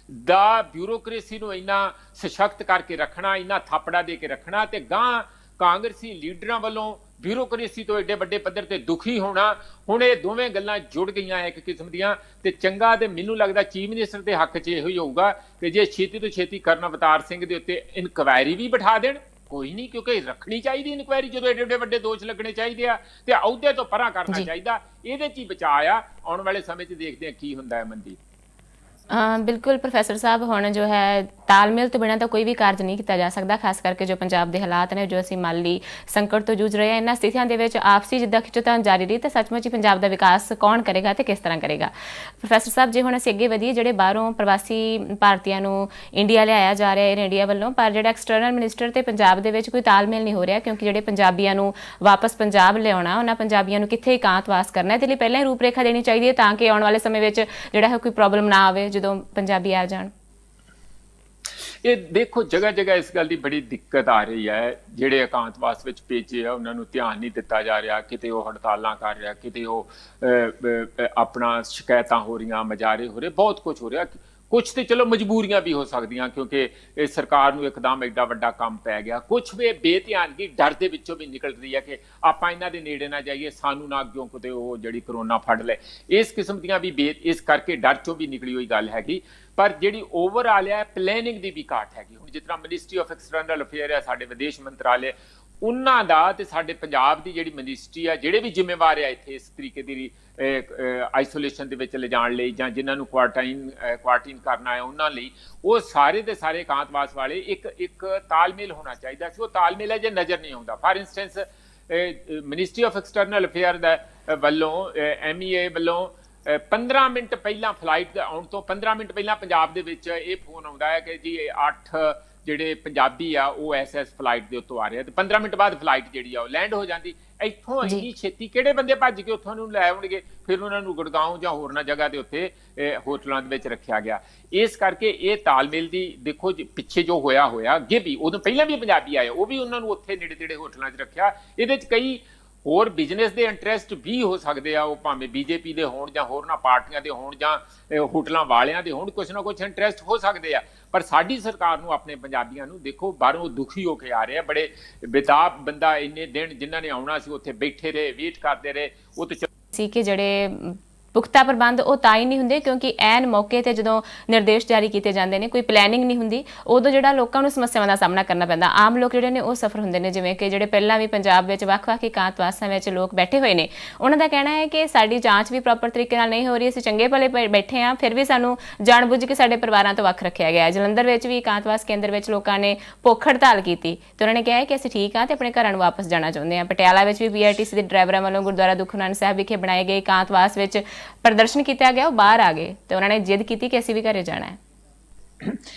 ਦਾ ਬਿਊਰੋਕ੍ਰੇਸੀ ਨੂੰ ਇੰਨਾ ਸਸ਼ਕਤ ਕਰਕੇ ਰੱਖਣਾ, ਇੰਨਾ ਥਾਪੜਾ ਦੇ ਕੇ ਰੱਖਣਾ ਤੇ ਗਾਂ ਕਾਂਗਰਸੀ ਲੀਡਰਾਂ ਵੱਲੋਂ ਬਿਊਰੋਕ੍ਰੇਸੀ ਤੋਂ ਏਡੇ ਵੱਡੇ ਪੱਧਰ ਤੇ ਦੁਖੀ ਹੋਣਾ। ਹੁਣ ਇਹ ਦੋਵੇਂ ਗੱਲਾਂ ਜੁੜ ਗਈਆਂ ਇੱਕ ਕਿਸਮ ਦੀਆਂ ਤੇ ਚੰਗਾ ਤੇ ਮੈਨੂੰ ਲੱਗਦਾ ਚੀਫ ਮਿਨਿਸਟਰ ਦੇ ਹੱਕ 'ਚ ਇਹੋ ਹੀ ਹੋਊਗਾ ਕਿ ਜੇ ਛੇਤੀ ਤੋਂ ਛੇਤੀ ਕਰਨ ਅਵਤਾਰ ਸਿੰਘ ਦੇ ਉੱਤੇ ਇਨਕੁਆਇਰੀ ਵੀ ਬਿਠਾ ਦੇਣ, ਕੋਈ ਨਹੀਂ, ਕਿਉਂਕਿ ਰੱਖਣੀ ਚਾਹੀਦੀ ਇਨਕੁਆਇਰੀ ਜਦੋਂ ਏਡੇ ਵੱਡੇ ਦੋਸ਼ ਲੱਗਣੇ ਚਾਹੀਦੇ ਆ ਤੇ ਅਹੁਦੇ ਤੋਂ ਪਰਾਂ ਕਰਨਾ ਚਾਹੀਦਾ। ਇਹਦੇ 'ਚ ਹੀ ਬਚਾਅ ਆ। ਆਉਣ ਵਾਲੇ ਸਮੇਂ 'ਚ ਦੇਖਦੇ ਆ ਕੀ ਹੁੰਦਾ ਹੈ। ਮਨਦੀਪ ਬਿਲਕੁਲ ਪ੍ਰੋਫੈਸਰ ਸਾਹਿਬ, ਹੁਣ ਜੋ ਹੈ ਤਾਲਮੇਲ ਤੋਂ ਬਿਨਾਂ ਤਾਂ ਕੋਈ ਵੀ ਕਾਰਜ ਨਹੀਂ ਕੀਤਾ ਜਾ ਸਕਦਾ, ਖਾਸ ਕਰਕੇ ਜੋ ਪੰਜਾਬ ਦੇ ਹਾਲਾਤ ਨੇ, ਜੋ ਅਸੀਂ ਮਾਲੀ ਸੰਕਟ ਤੋਂ ਜੂਝ ਰਹੇ ਹਾਂ, ਇਹਨਾਂ ਸਥਿਤੀਆਂ ਦੇ ਵਿੱਚ ਆਪਸੀ ਜਿੱਦਾਂ ਖਿੱਚੋਤਾਣ ਜਾਰੀ ਰਹੀ ਤਾਂ ਸੱਚਮੁੱਚ ਹੀ ਪੰਜਾਬ ਦਾ ਵਿਕਾਸ ਕੌਣ ਕਰੇਗਾ ਤੇ ਕਿਸ ਤਰ੍ਹਾਂ ਕਰੇਗਾ। ਪ੍ਰੋਫੈਸਰ ਸਾਹਿਬ, ਜੇ ਹੁਣ ਅਸੀਂ ਅੱਗੇ ਵਧੀਏ, ਜਿਹੜੇ ਬਾਹਰੋਂ ਪ੍ਰਵਾਸੀ ਭਾਰਤੀਆਂ ਨੂੰ ਇੰਡੀਆ ਲਿਆਇਆ ਜਾ ਰਿਹਾ ਏਅਰ ਇੰਡੀਆ ਵੱਲੋਂ, ਪਰ ਜਿਹੜਾ ਐਕਸਟਰਨਲ ਮਿਨਿਸਟਰ ਤੇ ਪੰਜਾਬ ਦੇ ਵਿੱਚ ਕੋਈ ਤਾਲਮੇਲ ਨਹੀਂ ਹੋ ਰਿਹਾ, ਕਿਉਂਕਿ ਜਿਹੜੇ ਪੰਜਾਬੀਆਂ ਨੂੰ ਵਾਪਸ ਪੰਜਾਬ ਲਿਆਉਣਾ, ਉਹਨਾਂ ਪੰਜਾਬੀਆਂ ਨੂੰ ਕਿੱਥੇ ਇਕਾਂਤਵਾਸ ਕਰਨਾ, ਇਹਦੇ ਲਈ ਪਹਿਲਾਂ ਹੀ ਰੂਪਰੇਖਾ ਦੇਣੀ ਚਾਹੀਦੀ ਹੈ ਤਾਂ ਕਿ ਆਉਣ ਵਾਲੇ ਸਮੇਂ ਵਿੱਚ ਜਿਹੜਾ ਹੈ ਕੋਈ ਪ੍ਰੋਬਲਮ ਨਾ ਆਵੇ ਜਦੋਂ ਪੰਜਾਬੀ ਆ ਜਾਣ। ਇਹ ਦੇਖੋ ਜਗ੍ਹਾ ਜਗ੍ਹਾ ਇਸ ਗੱਲ ਦੀ ਬੜੀ ਦਿੱਕਤ ਆ ਰਹੀ ਹੈ, ਜਿਹੜੇ ਇਕਾਂਤਵਾਸ ਵਿੱਚ ਭੇਜੇ ਆ ਉਹਨਾਂ ਨੂੰ ਧਿਆਨ ਨਹੀਂ ਦਿੱਤਾ ਜਾ ਰਿਹਾ, ਕਿਤੇ ਉਹ ਹੜਤਾਲਾਂ ਕਰ ਰਿਹਾ, ਕਿਤੇ ਉਹ ਆਪਣਾ ਸ਼ਿਕਾਇਤਾਂ ਹੋ ਰਹੀਆਂ, ਮਜਾਰੇ ਹੋ ਰਹੇ, ਬਹੁਤ ਕੁਝ ਹੋ ਰਿਹਾ। ਕੁਛ ਤੇ ਚਲੋ ਮਜਬੂਰੀਆਂ ਵੀ ਹੋ ਸਕਦੀਆਂ, ਕਿਉਂਕਿ ਇਹ ਸਰਕਾਰ ਨੂੰ ਇੱਕਦਮ ਐਡਾ ਵੱਡਾ ਕੰਮ ਪੈ ਗਿਆ। ਕੁਛ ਵੀ ਬੇਧਿਆਨਗੀ ਡਰ ਦੇ ਵਿੱਚੋਂ ਵੀ ਨਿਕਲਦੀ ਹੈ ਕਿ ਆਪਾਂ ਇਹਨਾਂ ਦੇ ਨੇੜੇ ਨਾ ਜਾਈਏ, ਸਾਨੂੰ ਨਾ ਅੱਗਿਓਂ ਕਿਤੇ ਉਹ ਜਿਹੜੀ ਕਰੋਨਾ ਫੜ ਲੈ। ਇਸ ਕਿਸਮ ਦੀਆਂ ਵੀ ਇਸ ਕਰਕੇ ਡਰ ਚੋਂ ਵੀ ਨਿਕਲੀ ਹੋਈ ਗੱਲ ਹੈਗੀ। ਪਰ ਜਿਹੜੀ ਓਵਰਆਲ ਹੈ ਪਲੈਨਿੰਗ ਦੀ ਵੀ ਘਾਟ ਹੈਗੀ। ਹੁਣ ਜਿਸ ਤਰ੍ਹਾਂ ਮਿਨਿਸਟਰੀ ਆਫ ਐਕਸਟਰਨਲ ਅਫੇਅਰ ਹੈ, ਸਾਡੇ ਵਿਦੇਸ਼ ਮੰਤਰਾਲੇ, ਉਹਨਾਂ ਦਾ ਤੇ ਸਾਡੇ ਪੰਜਾਬ ਦੀ ਜਿਹੜੀ ਮਿਨਿਸਟਰੀ ਆ, ਜਿਹੜੇ ਵੀ ਜ਼ਿੰਮੇਵਾਰ ਆ ਇੱਥੇ ਇਸ ਤਰੀਕੇ ਦੀ ਆਈਸੋਲੇਸ਼ਨ ਦੇ ਵਿੱਚ ਲਿਜਾਣ ਲਈ ਜਾਂ ਜਿਨ੍ਹਾਂ ਨੂੰ ਕੁਆਰੰਟਾਈਨ ਕਰਨਾ ਹੈ ਉਹਨਾਂ ਲਈ, ਉਹ ਸਾਰੇ ਦੇ ਸਾਰੇ ਇਕਾਂਤਵਾਸ ਵਾਲੇ ਇੱਕ ਤਾਲਮੇਲ ਹੋਣਾ ਚਾਹੀਦਾ ਸੀ। ਉਹ ਤਾਲਮੇਲ ਹੈ ਜੇ ਨਜ਼ਰ ਨਹੀਂ ਆਉਂਦਾ। For instance ministry of external affair ਦਾ ਵੱਲੋਂ MEA ਵੱਲੋਂ 15 ਮਿੰਟ ਪਹਿਲਾਂ ਫਲਾਈਟ ਆਉਣ ਤੋਂ 15 ਮਿੰਟ ਪਹਿਲਾਂ ਪੰਜਾਬ ਦੇ ਵਿੱਚ ਇਹ ਫੋਨ ਆਉਂਦਾ ਹੈ ਕਿ ਜੀ 8 ਜਿਹੜੇ ਪੰਜਾਬੀ ਆ ਉਹ SS ਫਲਾਈਟ ਦੇ ਉੱਤੋਂ ਆ ਰਹੇ ਆ, ਤੇ 15 ਮਿੰਟ ਬਾਅਦ ਫਲਾਈਟ ਜਿਹੜੀ ਆ ਉਹ ਲੈਂਡ ਹੋ ਜਾਂਦੀ। ਇੱਥੋਂ ਇੰਨੀ ਛੇਤੀ ਕਿਹੜੇ ਬੰਦੇ ਭੱਜ ਕੇ ਉੱਥੋਂ ਨੂੰ ਲੈ ਆਉਣਗੇ? ਫਿਰ ਉਹਨਾਂ ਨੂੰ ਗੁੜਗਾਉਂ ਜਾਂ ਹੋਰਨਾਂ ਜਗ੍ਹਾ ਦੇ ਉੱਤੇ ਹੋਟਲਾਂ ਦੇ ਵਿੱਚ ਰੱਖਿਆ ਗਿਆ। ਇਸ ਕਰਕੇ ਇਹ ਤਾਲਮੇਲ ਦੀ ਦੇਖੋ ਪਿੱਛੇ ਜੋ ਹੋਇਆ ਅੱਗੇ ਵੀ, ਉਦੋਂ ਪਹਿਲਾਂ ਵੀ ਪੰਜਾਬੀ ਆਏ, ਉਹ ਵੀ ਉਹਨਾਂ ਨੂੰ ਉੱਥੇ ਨੇੜੇ ਤੇੜੇ ਹੋਟਲਾਂ 'ਚ ਰੱਖਿਆ। ਇਹਦੇ 'ਚ ਕਈ ਹੋਰ ਬਿਜ਼ਨਸ ਦੇ ਇੰਟਰਸਟ ਵੀ ਹੋ ਸਕਦੇ ਆ, ਉਹ ਭਾਵੇਂ BJP ਦੇ ਹੋਣ ਜਾਂ ਹੋਰਨਾਂ ਪਾਰਟੀਆਂ ਦੇ ਹੋਣ ਜਾਂ ਹੋਟਲਾਂ ਵਾਲਿਆਂ ਦੇ ਹੋਣ, ਕੁਛ ਨਾ ਕੁਛ ਇੰਟਰਸਟ ਹੋ ਸਕਦੇ ਆ। ਪਰ ਸਾਡੀ ਸਰਕਾਰ ਨੂੰ ਆਪਣੇ ਪੰਜਾਬੀਆਂ ਨੂੰ ਦੇਖੋ ਬਾਹਰੋਂ ਦੁਖੀ ਹੋ ਕੇ ਆ ਰਹੇ ਆ, ਬੜੇ ਬੇਤਾਬ ਬੰਦਾ ਇੰਨੇ ਦਿਨ ਜਿਨ੍ਹਾਂ ਨੇ ਆਉਣਾ ਸੀ ਉੱਥੇ ਬੈਠੇ ਰਹੇ, ਵੇਟ ਕਰਦੇ ਰਹੇ। ਉਹ ਤੇ ਸੀ ਕਿ ਜਿਹੜੇ ਪੁਖਤਾ ਪ੍ਰਬੰਧ ਉਹ ਤਾਂ ਹੀ ਨਹੀਂ ਹੁੰਦੇ ਕਿਉਂਕਿ ਐਨ ਮੌਕੇ ਤੇ ਜਦੋਂ ਨਿਰਦੇਸ਼ ਜਾਰੀ ਕੀਤੇ ਜਾਂਦੇ ਨੇ, ਕੋਈ ਪਲੈਨਿੰਗ ਨਹੀਂ ਹੁੰਦੀ, ਉਦੋਂ ਜਿਹੜਾ ਲੋਕਾਂ ਨੂੰ ਸਮੱਸਿਆਵਾਂ ਦਾ ਸਾਹਮਣਾ ਕਰਨਾ ਪੈਂਦਾ। ਆਮ ਲੋਕ ਜਿਹੜੇ ਨੇ ਉਹ ਸਫਰ ਹੁੰਦੇ ਨੇ, ਜਿਵੇਂ ਕਿ ਜਿਹੜੇ ਪਹਿਲਾਂ ਵੀ ਪੰਜਾਬ ਵਿੱਚ ਵੱਖ-ਵੱਖ ਇਕਾਂਤਵਾਸਾਂ ਵਿੱਚ ਲੋਕ ਬੈਠੇ ਹੋਏ ਨੇ, ਉਹਨਾਂ ਦਾ ਕਹਿਣਾ ਹੈ ਕਿ ਸਾਡੀ ਜਾਂਚ ਵੀ ਪ੍ਰੋਪਰ ਤਰੀਕੇ ਨਾਲ ਨਹੀਂ ਹੋ ਰਹੀ, ਅਸੀਂ ਚੰਗੇ ਭਲੇ ਬੈਠੇ ਹਾਂ, ਫਿਰ ਵੀ ਸਾਨੂੰ ਜਾਣਬੁੱਝ ਕੇ ਸਾਡੇ ਪਰਿਵਾਰਾਂ ਤੋਂ ਵੱਖ ਰੱਖਿਆ ਗਿਆ। ਜਲੰਧਰ ਵਿੱਚ ਵੀ ਇਕਾਂਤਵਾਸ ਕੇਂਦਰ ਵਿੱਚ ਲੋਕਾਂ ਨੇ ਭੁੱਖ ਹੜਤਾਲ ਕੀਤੀ ਤੇ ਉਹਨਾਂ ਨੇ ਕਿਹਾ ਕਿ ਅਸੀਂ ਠੀਕ ਹਾਂ ਤੇ ਆਪਣੇ ਘਰਾਂ ਨੂੰ ਵਾਪਸ ਜਾਣਾ ਚਾਹੁੰਦੇ ਹਾਂ। ਪਟਿਆਲਾ ਵਿੱਚ ਵੀ PRTC ਦੇ ਡਰਾਈਵਰਾਂ ਵੱਲੋਂ ਗੁਰਦੁਆਰਾ ਦੁੱਖ ਨਿਵਾਰਨ ਸਾਹਿਬ ਵਿਖੇ ਬਣਾਏ ਗਏ ਇਕਾਂਤਵਾਸ ਵਿੱਚ ਪ੍ਰਦਰਸ਼ਨ ਕੀਤਾ ਗਿਆ, ਉਹ ਬਾਹਰ ਆ ਗਏ ਤੇ ਉਹਨਾਂ ਨੇ ਜਿੱਦ ਕੀਤੀ ਕਿ ਅਸੀਂ ਵੀ ਘਰੇ ਜਾਣਾ ਹੈ।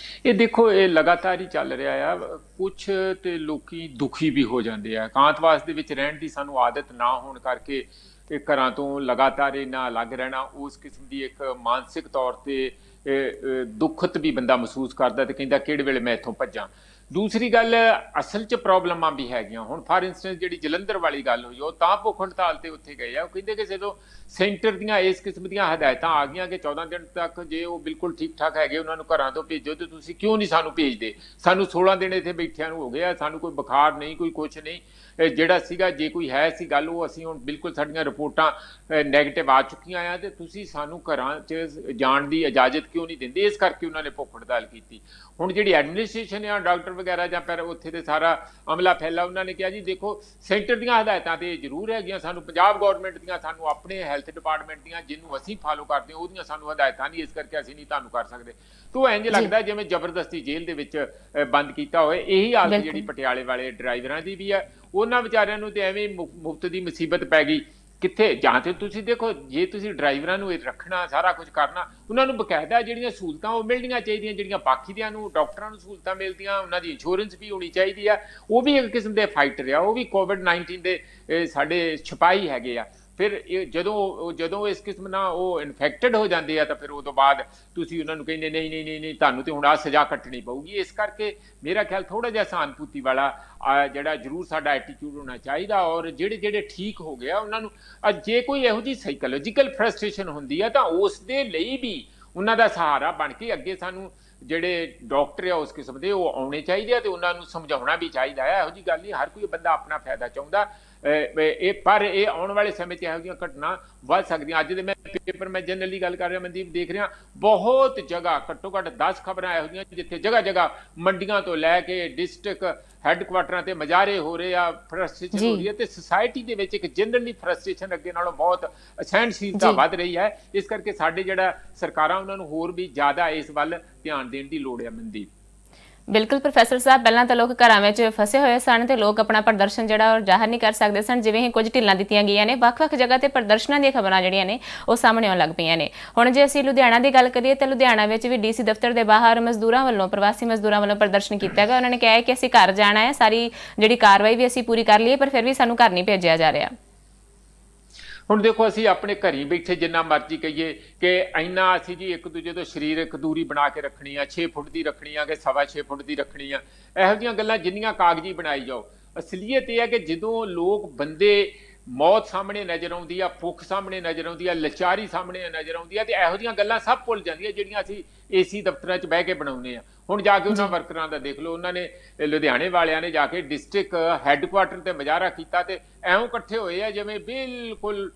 ਇਹ ਦੇਖੋ ਇਹ ਲਗਾਤਾਰ ਹੀ ਚੱਲ ਰਿਹਾ ਆ। ਕੁਛ ਤੇ ਲੋਕੀ ਦੁਖੀ ਵੀ ਹੋ ਜਾਂਦੇ ਆ। ਇਕਾਂਤਵਾਸ ਦੇ ਵਿੱਚ ਰਹਿਣ ਦੀ ਸਾਨੂੰ ਆਦਤ ਨਾ ਹੋਣ ਕਰਕੇ ਇਹ ਘਰਾਂ ਤੋਂ ਲਗਾਤਾਰ ਇਹਨਾਂ ਅਲੱਗ ਰਹਿਣਾ, ਉਸ ਕਿਸਮ ਦੀ ਇੱਕ ਮਾਨਸਿਕ ਤੌਰ ਤੇ ਦੁੱਖਤ ਵੀ ਬੰਦਾ ਮਹਿਸੂਸ ਕਰਦਾ ਤੇ ਕਹਿੰਦਾ ਕਿਹੜੇ ਵੇਲੇ ਮੈਂ ਇੱਥੋਂ ਭੱਜਾਂ। ਦੂਸਰੀ ਗੱਲ, ਅਸਲ 'ਚ ਪ੍ਰੋਬਲਮਾਂ ਵੀ ਹੈਗੀਆਂ। ਹੁਣ ਫਾਰ ਇੰਸਟੈਂਸ ਜਿਹੜੀ ਜਲੰਧਰ ਵਾਲੀ ਗੱਲ ਹੋਈ, ਉਹ ਤਾਂ ਭੁੱਖ ਹੜਤਾਲ ਤੇ ਉੱਥੇ ਗਏ ਆ। ਉਹ ਕਹਿੰਦੇ ਕਿ ਜਦੋਂ ਸੈਂਟਰ ਦੀਆਂ ਇਸ ਕਿਸਮ ਦੀਆਂ ਹਦਾਇਤਾਂ ਆ ਗਈਆਂ ਕਿ 14 ਦਿਨ ਤੱਕ ਜੇ ਉਹ ਬਿਲਕੁਲ ਠੀਕ ਠਾਕ ਹੈਗੇ ਉਹਨਾਂ ਨੂੰ ਘਰਾਂ ਤੋਂ ਭੇਜੋ, ਤੇ ਤੁਸੀਂ ਕਿਉਂ ਨਹੀਂ ਸਾਨੂੰ ਭੇਜਦੇ? ਸਾਨੂੰ 16 ਦਿਨ ਇੱਥੇ ਬੈਠਿਆਂ ਨੂੰ ਹੋ ਗਿਆ, ਸਾਨੂੰ ਕੋਈ ਬੁਖਾਰ ਨਹੀਂ, ਕੋਈ ਕੁਛ ਨਹੀਂ। ਜਿਹੜਾ ਸੀਗਾ ਜੇ ਕੋਈ ਹੈ ਸੀ ਗੱਲ, ਉਹ ਅਸੀਂ ਹੁਣ ਬਿਲਕੁਲ ਸਾਡੀਆਂ ਰਿਪੋਰਟਾਂ ਨੈਗੇਟਿਵ ਆ ਚੁੱਕੀਆਂ ਆ, ਤੇ ਤੁਸੀਂ ਸਾਨੂੰ ਘਰਾਂ 'ਚ ਜਾਣ ਦੀ ਇਜਾਜ਼ਤ ਕਿਉਂ ਨਹੀਂ ਦਿੰਦੇ? ਇਸ ਕਰਕੇ ਉਹਨਾਂ ਨੇ ਭੁੱਖ ਹੜਤਾਲ ਕੀਤੀ। ਹੁਣ ਜਿਹੜੀ ਐਡਮਿਨਿਸਟ੍ਰੇਸ਼ਨ ਆ, ਡਾਕਟਰ ਵਗੈਰਾ ਜਾਂ ਫਿਰ ਉੱਥੇ ਦੇ ਸਾਰਾ ਅਮਲਾ ਫੈਲਾ, ਉਹਨਾਂ ਨੇ ਕਿਹਾ ਜੀ ਦੇਖੋ ਸੈਂਟਰ ਦੀਆਂ ਹਦਾਇਤਾਂ ਤੇ ਜ਼ਰੂਰ ਹੈਗੀਆਂ, ਸਾਨੂੰ ਪੰਜਾਬ ਗੌਰਮੈਂਟ ਦੀਆਂ, ਸਾਨੂੰ ਆਪਣੇ ਹੈਲਥ ਡਿਪਾਰਟਮੈਂਟ ਦੀਆਂ ਜਿਹਨੂੰ ਅਸੀਂ ਫਾਲੋ ਕਰਦੇ ਹਾਂ ਉਹਦੀਆਂ ਸਾਨੂੰ ਹਦਾਇਤਾਂ ਨਹੀਂ, ਇਸ ਕਰਕੇ ਅਸੀਂ ਨਹੀਂ ਤੁਹਾਨੂੰ ਕਰ ਸਕਦੇ। ਤੋ ਇੰਝ ਲੱਗਦਾ ਜਿਵੇਂ ਜ਼ਬਰਦਸਤੀ ਜੇਲ੍ਹ ਦੇ ਵਿੱਚ ਬੰਦ ਕੀਤਾ ਹੋਏ। ਇਹੀ ਹਾਲਤ ਜਿਹੜੀ ਪਟਿਆਲੇ ਵਾਲੇ ਡਰਾਈਵਰਾਂ ਦੀ ਵੀ ਹੈ। ਉਹਨਾਂ ਵਿਚਾਰਿਆਂ ਨੂੰ ਤੇ ਐਵੇਂ ਮੁਫਤ ਦੀ ਮੁਸੀਬਤ ਪੈ ਗਈ। ਕਿੱਥੇ ਜਾਂ ਤੇ ਤੁਸੀਂ ਦੇਖੋ, ਜੇ ਤੁਸੀਂ ਡਰਾਈਵਰਾਂ ਨੂੰ ਰੱਖਣਾ, ਸਾਰਾ ਕੁਝ ਕਰਨਾ, ਉਹਨਾਂ ਨੂੰ ਬਕਾਇਦਾ ਜਿਹੜੀਆਂ ਸਹੂਲਤਾਂ ਉਹ ਮਿਲਣੀਆਂ ਚਾਹੀਦੀਆਂ, ਜਿਹੜੀਆਂ ਬਾਕੀ ਦਿਆਂ ਨੂੰ ਡਾਕਟਰਾਂ ਨੂੰ ਸਹੂਲਤਾਂ ਮਿਲਦੀਆਂ, ਉਹਨਾਂ ਦੀ ਇੰਸ਼ੋਰੈਂਸ ਵੀ ਹੋਣੀ ਚਾਹੀਦੀ ਆ। ਉਹ ਵੀ ਇੱਕ ਕਿਸਮ ਦੇ ਫਾਈਟਰ ਆ, ਉਹ ਵੀ COVID-19 ਦੇ ਸਾਡੇ ਸਿਪਾਹੀ ਹੈਗੇ ਆ। ਫਿਰ ਜਦੋਂ ਇਸ ਕਿਸਮ ਨਾਲ ਉਹ ਇਨਫੈਕਟਡ ਹੋ ਜਾਂਦੇ ਆ ਤਾਂ ਫਿਰ ਉਹ ਤੋਂ ਬਾਅਦ ਤੁਸੀਂ ਉਹਨਾਂ ਨੂੰ ਕਹਿੰਦੇ ਨਹੀਂ ਤੁਹਾਨੂੰ ਤੇ ਹੁਣ ਆ ਸਜ਼ਾ ਕੱਟਣੀ ਪਊਗੀ। ਇਸ ਕਰਕੇ ਮੇਰਾ ਖਿਆਲ ਥੋੜਾ ਜਿਹਾ ਸਹਾਨੁਭੂਤੀ ਵਾਲਾ ਜਿਹੜਾ ਜ਼ਰੂਰ ਸਾਡਾ ਐਟੀਟਿਊਡ ਹੋਣਾ ਚਾਹੀਦਾ। ਔਰ ਜਿਹੜੇ ਠੀਕ ਹੋ ਗਿਆ ਉਹਨਾਂ ਨੂੰ ਜੇ ਕੋਈ ਇਹੋ ਜਿਹੀ ਸਾਈਕੋਲੋਜੀਕਲ ਫਰਸਟ੍ਰੇਸ਼ਨ ਹੁੰਦੀ ਆ ਤਾਂ ਉਸ ਦੇ ਲਈ ਵੀ ਉਹਨਾਂ ਦਾ ਸਹਾਰਾ ਬਣ ਕੇ ਅੱਗੇ ਸਾਨੂੰ ਜਿਹੜੇ ਡਾਕਟਰ ਆ ਉਸ ਕਿਸਮ ਦੇ ਉਹ ਆਉਣੇ ਚਾਹੀਦੇ ਆ ਤੇ ਉਹਨਾਂ ਨੂੰ ਸਮਝਾਉਣਾ ਵੀ ਚਾਹੀਦਾ ਹੈ। ਇਹੋ ਜਿਹੀ ਗੱਲ ਨਹੀਂ, ਹਰ ਕੋਈ ਬੰਦਾ ਆਪਣਾ ਫਾਇਦਾ ਚਾਹੁੰਦਾ। ਪਰ ਇਹ ਆਉਣ ਵਾਲੇ ਸਮੇਂ 'ਚ ਇਹੋ ਜਿਹੀਆਂ ਘਟਨਾ ਵੱਧ ਸਕਦੀਆਂ। ਅੱਜ ਦੇ ਮੈਂ ਪੇਪਰ ਮੈਂ ਜਨਰਲੀ ਗੱਲ ਕਰ ਰਿਹਾ ਮਨਦੀਪ, ਦੇਖ ਰਿਹਾ ਬਹੁਤ ਜਗ੍ਹਾ ਘੱਟੋ ਘੱਟ 10 ਖਬਰਾਂ ਇਹੋ ਜਿਹੀਆਂ ਜਿੱਥੇ ਜਗ੍ਹਾ ਜਗ੍ਹਾ ਮੰਡੀਆਂ ਤੋਂ ਲੈ ਕੇ ਡਿਸਟ੍ਰਿਕਟ ਹੈੱਡਕੁਆਟਰਾਂ ਤੇ ਮਜ਼ਾਰੇ ਹੋ ਰਹੇ ਆ, ਫਰਸਟ੍ਰੇਸ਼ਨ ਹੋ ਰਹੀ ਹੈ, ਤੇ ਸੁਸਾਇਟੀ ਦੇ ਵਿੱਚ ਇੱਕ ਜਨਰਲੀ ਫਰਸਟ੍ਰੇਸ਼ਨ ਅੱਗੇ ਨਾਲੋਂ ਬਹੁਤ ਸਹਿਣਸ਼ੀਲਤਾ ਵੱਧ ਰਹੀ ਹੈ। ਇਸ ਕਰਕੇ ਸਾਡੇ ਜਿਹੜਾ ਸਰਕਾਰਾਂ ਉਹਨਾਂ ਨੂੰ ਹੋਰ ਵੀ ਜ਼ਿਆਦਾ ਇਸ ਵੱਲ ਧਿਆਨ ਦੇਣ ਦੀ ਲੋੜ ਹੈ ਮਨਦੀਪ। ਬਿਲਕੁਲ ਪ੍ਰੋਫੈਸਰ ਸਾਹਿਬ, ਪਹਿਲਾਂ ਤਾਂ ਲੋਕ ਘਰਾਂ ਵਿੱਚ ਫਸੇ ਹੋਏ ਸਨ ਤੇ ਲੋਕ ਆਪਣਾ ਪ੍ਰਦਰਸ਼ਨ ਜਿਹੜਾ ਉਹ ਜ਼ਾਹਰ ਨਹੀਂ ਕਰ ਸਕਦੇ ਸਨ। ਜਿਵੇਂ ਹੀ ਕੁਝ ਢਿੱਲਾਂ ਦਿੱਤੀਆਂ ਗਈਆਂ ਨੇ, ਵੱਖ-ਵੱਖ ਜਗ੍ਹਾ ਤੇ ਪ੍ਰਦਰਸ਼ਨਾਂ ਦੀਆਂ ਖਬਰਾਂ ਜਿਹੜੀਆਂ ਨੇ ਉਹ ਸਾਹਮਣੇ ਆਉਣ ਲੱਗ ਪਈਆਂ ਨੇ। ਹੁਣ ਜੇ ਅਸੀਂ ਲੁਧਿਆਣਾ ਦੀ ਗੱਲ ਕਰੀਏ ਤਾਂ ਲੁਧਿਆਣਾ ਵਿੱਚ ਵੀ ਡੀਸੀ ਦਫ਼ਤਰ ਦੇ ਬਾਹਰ ਮਜ਼ਦੂਰਾਂ ਵੱਲੋਂ, ਪ੍ਰਵਾਸੀ ਮਜ਼ਦੂਰਾਂ ਵੱਲੋਂ ਪ੍ਰਦਰਸ਼ਨ ਕੀਤਾ ਗਿਆ। ਉਹਨਾਂ ਨੇ ਕਿਹਾ ਹੈ ਕਿ ਅਸੀਂ ਘਰ ਜਾਣਾ ਹੈ, ਸਾਰੀ ਜਿਹੜੀ ਕਾਰਵਾਈ ਵੀ ਅਸੀਂ ਪੂਰੀ ਕਰ ਲਈਏ, ਪਰ ਫਿਰ ਵੀ ਸਾਨੂੰ ਘਰ ਨਹੀਂ ਭੇਜਿਆ ਜਾ ਰਿਹਾ। ਹੁਣ ਦੇਖੋ, ਅਸੀਂ ਆਪਣੇ ਘਰੀ ਬੈਠੇ ਜਿੰਨਾ ਮਰਜ਼ੀ ਕਹੀਏ ਕਿ ਇੰਨਾ ਅਸੀਂ ਜੀ ਇੱਕ ਦੂਜੇ ਤੋਂ ਸਰੀਰਕ ਦੂਰੀ ਬਣਾ ਕੇ ਰੱਖਣੀ ਆ, 6 ਫੁੱਟ ਦੀ ਰੱਖਣੀ ਆ ਕਿ 6.25 ਫੁੱਟ ਦੀ ਰੱਖਣੀ ਆ, ਇਹੋ ਜਿਹੀਆਂ ਗੱਲਾਂ ਜਿੰਨੀਆਂ ਕਾਗਜ਼ੀ ਬਣਾਈ ਜਾਓ। ਅਸਲੀਅਤ ਇਹ ਹੈ ਕਿ ਜਦੋਂ ਲੋਕ ਬੰਦੇ ਮੌਤ ਸਾਹਮਣੇ ਨਜ਼ਰ ਆਉਂਦੀ ਆ, ਭੁੱਖ ਸਾਹਮਣੇ ਨਜ਼ਰ ਆਉਂਦੀ ਆ, ਲਾਚਾਰੀ ਸਾਹਮਣੇ ਨਜ਼ਰ ਆਉਂਦੀ ਆ, ਤੇ ਇਹੋ ਜਿਹੀਆਂ ਗੱਲਾਂ ਸਭ ਭੁੱਲ ਜਾਂਦੀਆਂ ਜਿਹੜੀਆਂ ਅਸੀਂ ਏਸੀ ਦਫ਼ਤਰਾਂ 'ਚ ਬਹਿ ਕੇ ਬਣਾਉਂਦੇ ਆ। ਹੁਣ ਜਾ ਕੇ ਉਹਨਾਂ ਵਰਕਰਾਂ ਦਾ ਦੇਖ ਲਓ, ਉਹਨਾਂ ਨੇ ਲੁਧਿਆਣੇ ਵਾਲਿਆਂ ਨੇ ਜਾ ਕੇ ਡਿਸਟ੍ਰਿਕਟ ਹੈੱਡਕੁਆਟਰ ਤੇ ਮੁਜ਼ਾਹਰਾ ਕੀਤਾ ਤੇ ਐਵੇਂ ਇਕੱਠੇ ਹੋਏ ਆ ਜਿਵੇਂ ਬਿਲਕੁਲ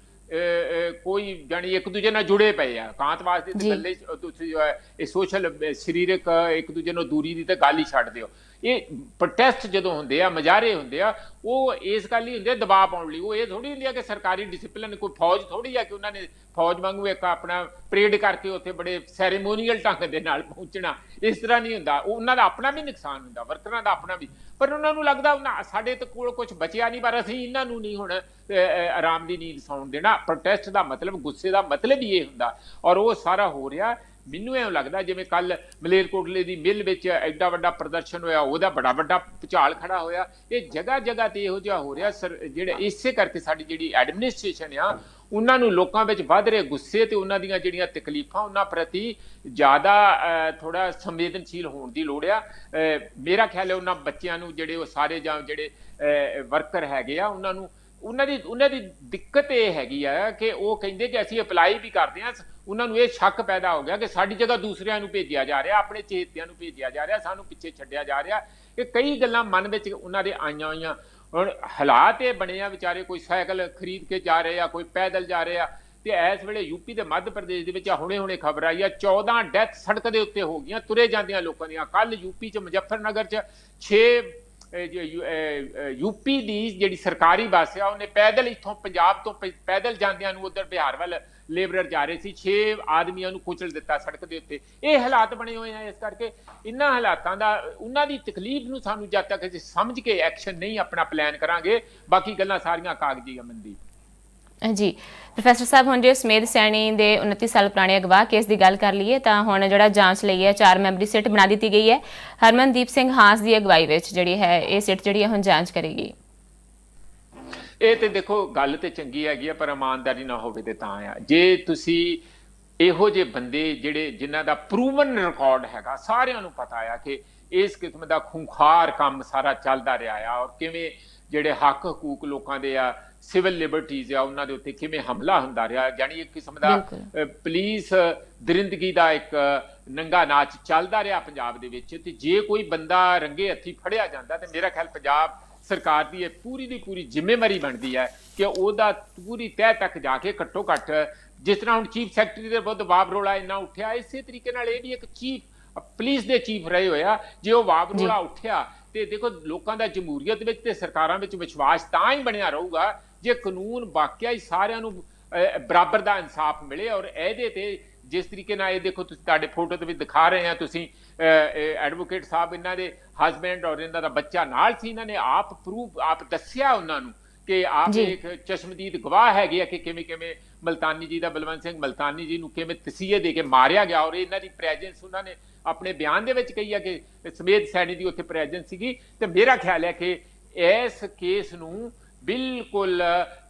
ਕੋਈ ਜਾਣੀ ਇੱਕ ਦੂਜੇ ਨਾਲ ਜੁੜੇ ਪਏ ਆ। ਕਾਂਤਵਾਸ ਦੀ ਗੱਲੇ ਤੁਸੀਂ ਇਹ ਸੋਸ਼ਲ ਸਰੀਰਕ ਇੱਕ ਦੂਜੇ ਨੂੰ ਦੂਰੀ ਦੀ ਤਾਂ ਗੱਲ ਹੀ ਛੱਡ ਦਿਓ। ਇਹ ਪ੍ਰੋਟੈਸਟ ਜਦੋਂ ਹੁੰਦੇ ਆ, ਮੁਜ਼ਾਹਰੇ ਹੁੰਦੇ ਆ, ਉਹ ਇਸ ਗੱਲ ਹੀ ਹੁੰਦੇ ਆ ਦਬਾਅ ਪਾਉਣ ਲਈ। ਉਹ ਇਹ ਥੋੜੀ ਹੁੰਦੀ ਆ ਕਿ ਸਰਕਾਰੀ ਡਿਸਿਪਲਿਨ, ਕੋਈ ਫੌਜ ਥੋੜੀ ਆ ਕਿ ਉਹਨਾਂ ਨੇ ਫੌਜ ਵਾਂਗੂ ਇੱਕ ਆਪਣਾ ਪਰੇਡ ਕਰਕੇ ਉੱਥੇ ਬੜੇ ਸੈਰੇਮੋਨੀਅਲ ਢੰਗ ਦੇ ਨਾਲ ਪਹੁੰਚਣਾ। ਇਸ ਤਰ੍ਹਾਂ ਨਹੀਂ ਹੁੰਦਾ। ਉਹਨਾਂ ਦਾ ਆਪਣਾ ਵੀ ਨੁਕਸਾਨ ਹੁੰਦਾ, ਵਰਕਰਾਂ ਦਾ ਆਪਣਾ ਵੀ, ਪਰ ਉਹਨਾਂ ਨੂੰ ਲੱਗਦਾ ਸਾਡੇ ਤੇ ਕੋਲ ਕੁਝ ਬਚਿਆ ਨਹੀਂ, ਪਰ ਅਸੀਂ ਇਹਨਾਂ ਨੂੰ ਨਹੀਂ ਹੁਣ ਆਰਾਮ ਦੀ ਨੀਂਦ ਸੌਣ ਦੇਣਾ। ਪ੍ਰੋਟੈਸਟ ਦਾ ਮਤਲਬ, ਗੁੱਸੇ ਦਾ ਮਤਲਬ ਹੀ ਇਹ ਹੁੰਦਾ, ਔਰ ਉਹ ਸਾਰਾ ਹੋ ਰਿਹਾ। ਮੈਨੂੰ ਐਂ ਲੱਗਦਾ ਜਿਵੇਂ ਕੱਲ ਮਲੇਰਕੋਟਲੇ ਦੀ ਮਿੱਲ ਵਿੱਚ ਐਡਾ ਵੱਡਾ ਪ੍ਰਦਰਸ਼ਨ ਹੋਇਆ, ਉਹਦਾ ਬੜਾ ਵੱਡਾ ਭੁਚਾਲ ਖੜਾ ਹੋਇਆ। ਇਹ ਜਗ੍ਹਾ ਜਗ੍ਹਾ ਤੇ ਇਹੋ ਜਿਹਾ ਹੋ ਰਿਹਾ। ਜਿਹੜੇ ਇਸੇ ਕਰਕੇ ਸਾਡੀ ਜਿਹੜੀ ਐਡਮਿਨਿਸਟ੍ਰੇਸ਼ਨ ਆ, ਉਹਨਾਂ ਨੂੰ ਲੋਕਾਂ ਵਿੱਚ ਵੱਧ ਰਹੇ ਗੁੱਸੇ ਤੇ ਉਹਨਾਂ ਦੀਆਂ ਜਿਹੜੀਆਂ ਤਕਲੀਫਾਂ, ਉਹਨਾਂ ਪ੍ਰਤੀ ਜ਼ਿਆਦਾ ਥੋੜਾ ਸੰਵੇਦਨਸ਼ੀਲ ਹੋਣ ਦੀ ਲੋੜ ਆ। ਮੇਰਾ ਖਿਆਲ ਹੈ ਉਹਨਾਂ ਬੱਚਿਆਂ ਨੂੰ, ਜਿਹੜੇ ਉਹ ਸਾਰੇ ਜਾਂ ਜਿਹੜੇ ਵਰਕਰ ਹੈਗੇ ਆ, ਉਹਨਾਂ ਦੀ ਦਿੱਕਤ ਇਹ ਹੈਗੀ ਆ ਕਿ ਉਹ ਕਹਿੰਦੇ ਕਿ ਅਸੀਂ ਅਪਲਾਈ ਵੀ ਕਰਦੇ ਹਾਂ, ਉਹਨਾਂ ਨੂੰ ਇਹ ਸ਼ੱਕ ਪੈਦਾ ਹੋ ਗਿਆ ਕਿ ਸਾਡੀ ਜਗ੍ਹਾ ਦੂਸਰਿਆਂ ਨੂੰ ਭੇਜਿਆ ਜਾ ਰਿਹਾ, ਆਪਣੇ ਚਹੇਤਿਆਂ ਨੂੰ ਭੇਜਿਆ ਜਾ ਰਿਹਾ, ਸਾਨੂੰ ਪਿੱਛੇ ਛੱਡਿਆ ਜਾ ਰਿਹਾ। ਇਹ ਕਈ ਗੱਲਾਂ ਮਨ ਵਿੱਚ ਉਹਨਾਂ ਦੇ ਆਈਆਂ ਹੋਈਆਂ। ਹੁਣ ਹਾਲਾਤ ਇਹ ਬਣੇ ਆ, ਵਿਚਾਰੇ ਕੋਈ ਸਾਈਕਲ ਖਰੀਦ ਕੇ ਜਾ ਰਹੇ ਆ, ਕੋਈ ਪੈਦਲ ਜਾ ਰਹੇ ਆ। ਤੇ ਇਸ ਵੇਲੇ ਯੂਪੀ ਤੇ ਮੱਧ ਪ੍ਰਦੇਸ਼ ਦੇ ਵਿੱਚ ਹੁਣੇ ਖਬਰ ਆਈ ਆ, 14 ਡੈਥ ਸੜਕ ਦੇ ਉੱਤੇ ਹੋ ਗਈਆਂ ਤੁਰੇ ਜਾਂਦਿਆਂ ਲੋਕਾਂ ਦੀਆਂ। ਕੱਲ ਯੂਪੀ 'ਚ ਮੁਜ਼ੱਫਰਨਗਰ 'ਚ 6 ਯੂਪੀ ਦੀ ਜਿਹੜੀ ਸਰਕਾਰੀ ਬੱਸ ਆ, ਉਹਨੇ ਪੈਦਲ ਇੱਥੋਂ ਪੰਜਾਬ ਤੋਂ ਪੈਦਲ ਜਾਂਦਿਆਂ ਨੂੰ ਉਧਰ ਬਿਹਾਰ ਵੱਲ ਲੇਬਰਰ ਜਾ ਰਹੇ ਸੀ, 6 ਆਦਮੀਆਂ ਨੂੰ ਕੁਚਲ ਦਿੱਤਾ ਸੜਕ ਦੇ ਉੱਤੇ। ਇਹ ਹਾਲਾਤ ਬਣੇ ਹੋਏ ਆ। ਇਸ ਕਰਕੇ ਇਹਨਾਂ ਹਾਲਾਤਾਂ ਦਾ, ਉਹਨਾਂ ਦੀ ਤਕਲੀਫ ਨੂੰ ਸਾਨੂੰ ਜਦ ਤੱਕ ਅਸੀਂ ਸਮਝ ਕੇ ਐਕਸ਼ਨ ਨਹੀਂ ਆਪਣਾ ਪਲਾਨ ਕਰਾਂਗੇ, ਬਾਕੀ ਗੱਲਾਂ ਸਾਰੀਆਂ ਕਾਗਜ਼ੀ ਆ ਮਨਦੀਪ। ਜੀ ਪ੍ਰੋਫੈਸਰ ਸਾਹਿਬ, ਹੁਣ ਜੇ ਸਮੇਧ ਸੈਣੀ ਦੇ 29 ਸਾਲ ਪੁਰਾਣੇ ਅਗਵਾ ਕੇਸ ਦੀ ਗੱਲ ਕਰ ਲਈਏ ਤਾਂ ਹੁਣ ਜਿਹੜਾ ਜਾਂਚ ਲਈ ਹੈ 4 ਮੈਂਬਰੀ ਸਿੱਟ ਬਣਾ ਦਿੱਤੀ ਗਈ ਹੈ। ਹਰਮਨਦੀਪ ਸਿੰਘ ਹਾਸ ਦੀ ਅਗਵਾਈ ਵਿੱਚ ਜਿਹੜੀ ਹੈ ਇਹ ਸਿੱਟ ਜਿਹੜੀ ਹੈ ਹੁਣ ਜਾਂਚ ਕਰੇਗੀ। ਇਹ ਤੇ ਦੇਖੋ ਗੱਲ ਤੇ ਚੰਗੀ ਹੈਗੀ ਆ, ਪਰ ਇਮਾਨਦਾਰੀ ਨਾ ਹੋਵੇ ਤੇ ਤਾਂ ਆ। ਜੇ ਤੁਸੀਂ ਇਹੋ ਜਿਹੇ ਬੰਦੇ ਜਿਹੜੇ ਜਿਨ੍ਹਾਂ ਦਾ ਪ੍ਰੂਵਨ ਰਿਕਾਰਡ ਹੈਗਾ, ਸਾਰਿਆਂ ਨੂੰ ਪਤਾ ਆ ਕਿ ਇਸ ਕਿਸਮ ਦਾ ਖੂੰਖਾਰ ਕੰਮ ਸਾਰਾ ਚੱਲਦਾ ਰਿਹਾ ਆ, ਔਰ ਕਿਵੇਂ ਜਿਹੜੇ ਹੱਕ ਹਕੂਕ ਲੋਕਾਂ ਦੇ ਆ, ਸਿਵਲ ਲਿਬਰਟੀਜ਼ ਆ, ਉਹਨਾਂ ਦੇ ਉੱਤੇ ਕਿਵੇਂ ਹਮਲਾ ਹੁੰਦਾ ਰਿਹਾ। ਜਾਨੀ ਇੱਕ ਕਿਸਮ ਦਾ ਪੁਲਿਸ ਦਰਿੰਦਗੀ ਦਾ ਇੱਕ ਨੰਗਾ ਨਾਚ ਚੱਲਦਾ ਰਿਹਾ ਪੰਜਾਬ ਦੇ ਵਿੱਚ। ਤੇ ਜੇ ਕੋਈ ਬੰਦਾ ਰੰਗੇ ਹੱਥੀ ਫੜਿਆ ਜਾਂਦਾ ਤੇ ਮੇਰਾ ਖਿਆਲ ਪੰਜਾਬ ਸਰਕਾਰ ਦੀ ਇਹ ਪੂਰੀ ਦੀ ਪੂਰੀ ਜ਼ਿੰਮੇਵਾਰੀ ਬਣਦੀ ਹੈ ਕਿ ਉਹਦਾ ਪੂਰੀ ਤਹਿ ਤੱਕ ਜਾ ਕੇ ਘੱਟੋ ਘੱਟ, ਜਿਸ ਤਰ੍ਹਾਂ ਹੁਣ ਚੀਫ ਸੈਕਟਰੀ ਦੇ ਵਿਰੁੱਧ ਵਾਬ ਰੋਲਾ ਇੰਨਾ ਉੱਠਿਆ, ਇਸੇ ਤਰੀਕੇ ਨਾਲ ਇਹ ਵੀ ਇੱਕ ਪੁਲਿਸ ਦੇ ਚੀਫ ਰਹੇ ਹੋਇਆ। ਜੇ ਉਹ ਵਾਬ ਰੋਲਾ ਉੱਠਿਆ ਤੇ ਦੇਖੋ ਲੋਕਾਂ ਦਾ ਜਮਹੂਰੀਅਤ ਵਿੱਚ ਤੇ ਸਰਕਾਰਾਂ ਵਿੱਚ ਵਿਸ਼ਵਾਸ ਤਾਂ ਹੀ ਬਣਿਆ ਰਹੂਗਾ ਜੇ ਕਾਨੂੰਨ ਵਾਕਿਆ ਹੀ ਸਾਰਿਆਂ ਨੂੰ ਬਰਾਬਰ ਦਾ ਇਨਸਾਫ ਮਿਲੇ। ਔਰ ਇਹਦੇ ਤੇ ਜਿਸ ਤਰੀਕੇ ਨਾਲ ਇਹ ਦੇਖੋ, ਤੁਸੀਂ ਤੁਹਾਡੇ ਫੋਟੋ ਤੇ ਵੀ ਦਿਖਾ ਰਹੇ ਆ, ਤੁਸੀਂ ਐਡਵੋਕੇਟ ਸਾਹਿਬ, ਇਹਨਾਂ ਦੇ ਹਸਬੈਂਡ ਔਰ ਇਹਨਾਂ ਦਾ ਬੱਚਾ ਨਾਲ ਸੀ। ਇਹਨਾਂ ਨੇ ਆਪ ਦੱਸਿਆ ਉਹਨਾਂ ਨੂੰ ਕਿ ਆਪ ਇੱਕ ਚਸ਼ਮਦੀਦ ਗਵਾਹ ਹੈਗੇ ਆ ਕਿ ਕਿਵੇਂ ਕਿਵੇਂ ਮਲਤਾਨੀ ਜੀ ਦਾ, ਬਲਵੰਤ ਸਿੰਘ ਮਲਤਾਨੀ ਜੀ ਨੂੰ ਕਿਵੇਂ ਤਸੀਹੇ ਦੇ ਕੇ ਮਾਰਿਆ ਗਿਆ। ਔਰ ਇਹਨਾਂ ਦੀ ਪ੍ਰੈਜ਼ੈਂਸ ਉਹਨਾਂ ਨੇ ਆਪਣੇ ਬਿਆਨ ਦੇ ਵਿੱਚ ਕਹੀ ਆ ਕਿ ਸਮੇਧ ਸੈਣੀ ਦੀ ਉੱਥੇ ਪ੍ਰੈਜ਼ੈਂਸ ਸੀਗੀ। ਤੇ ਮੇਰਾ ਖਿਆਲ ਹੈ ਕਿ ਇਸ ਕੇਸ ਨੂੰ ਬਿਲਕੁਲ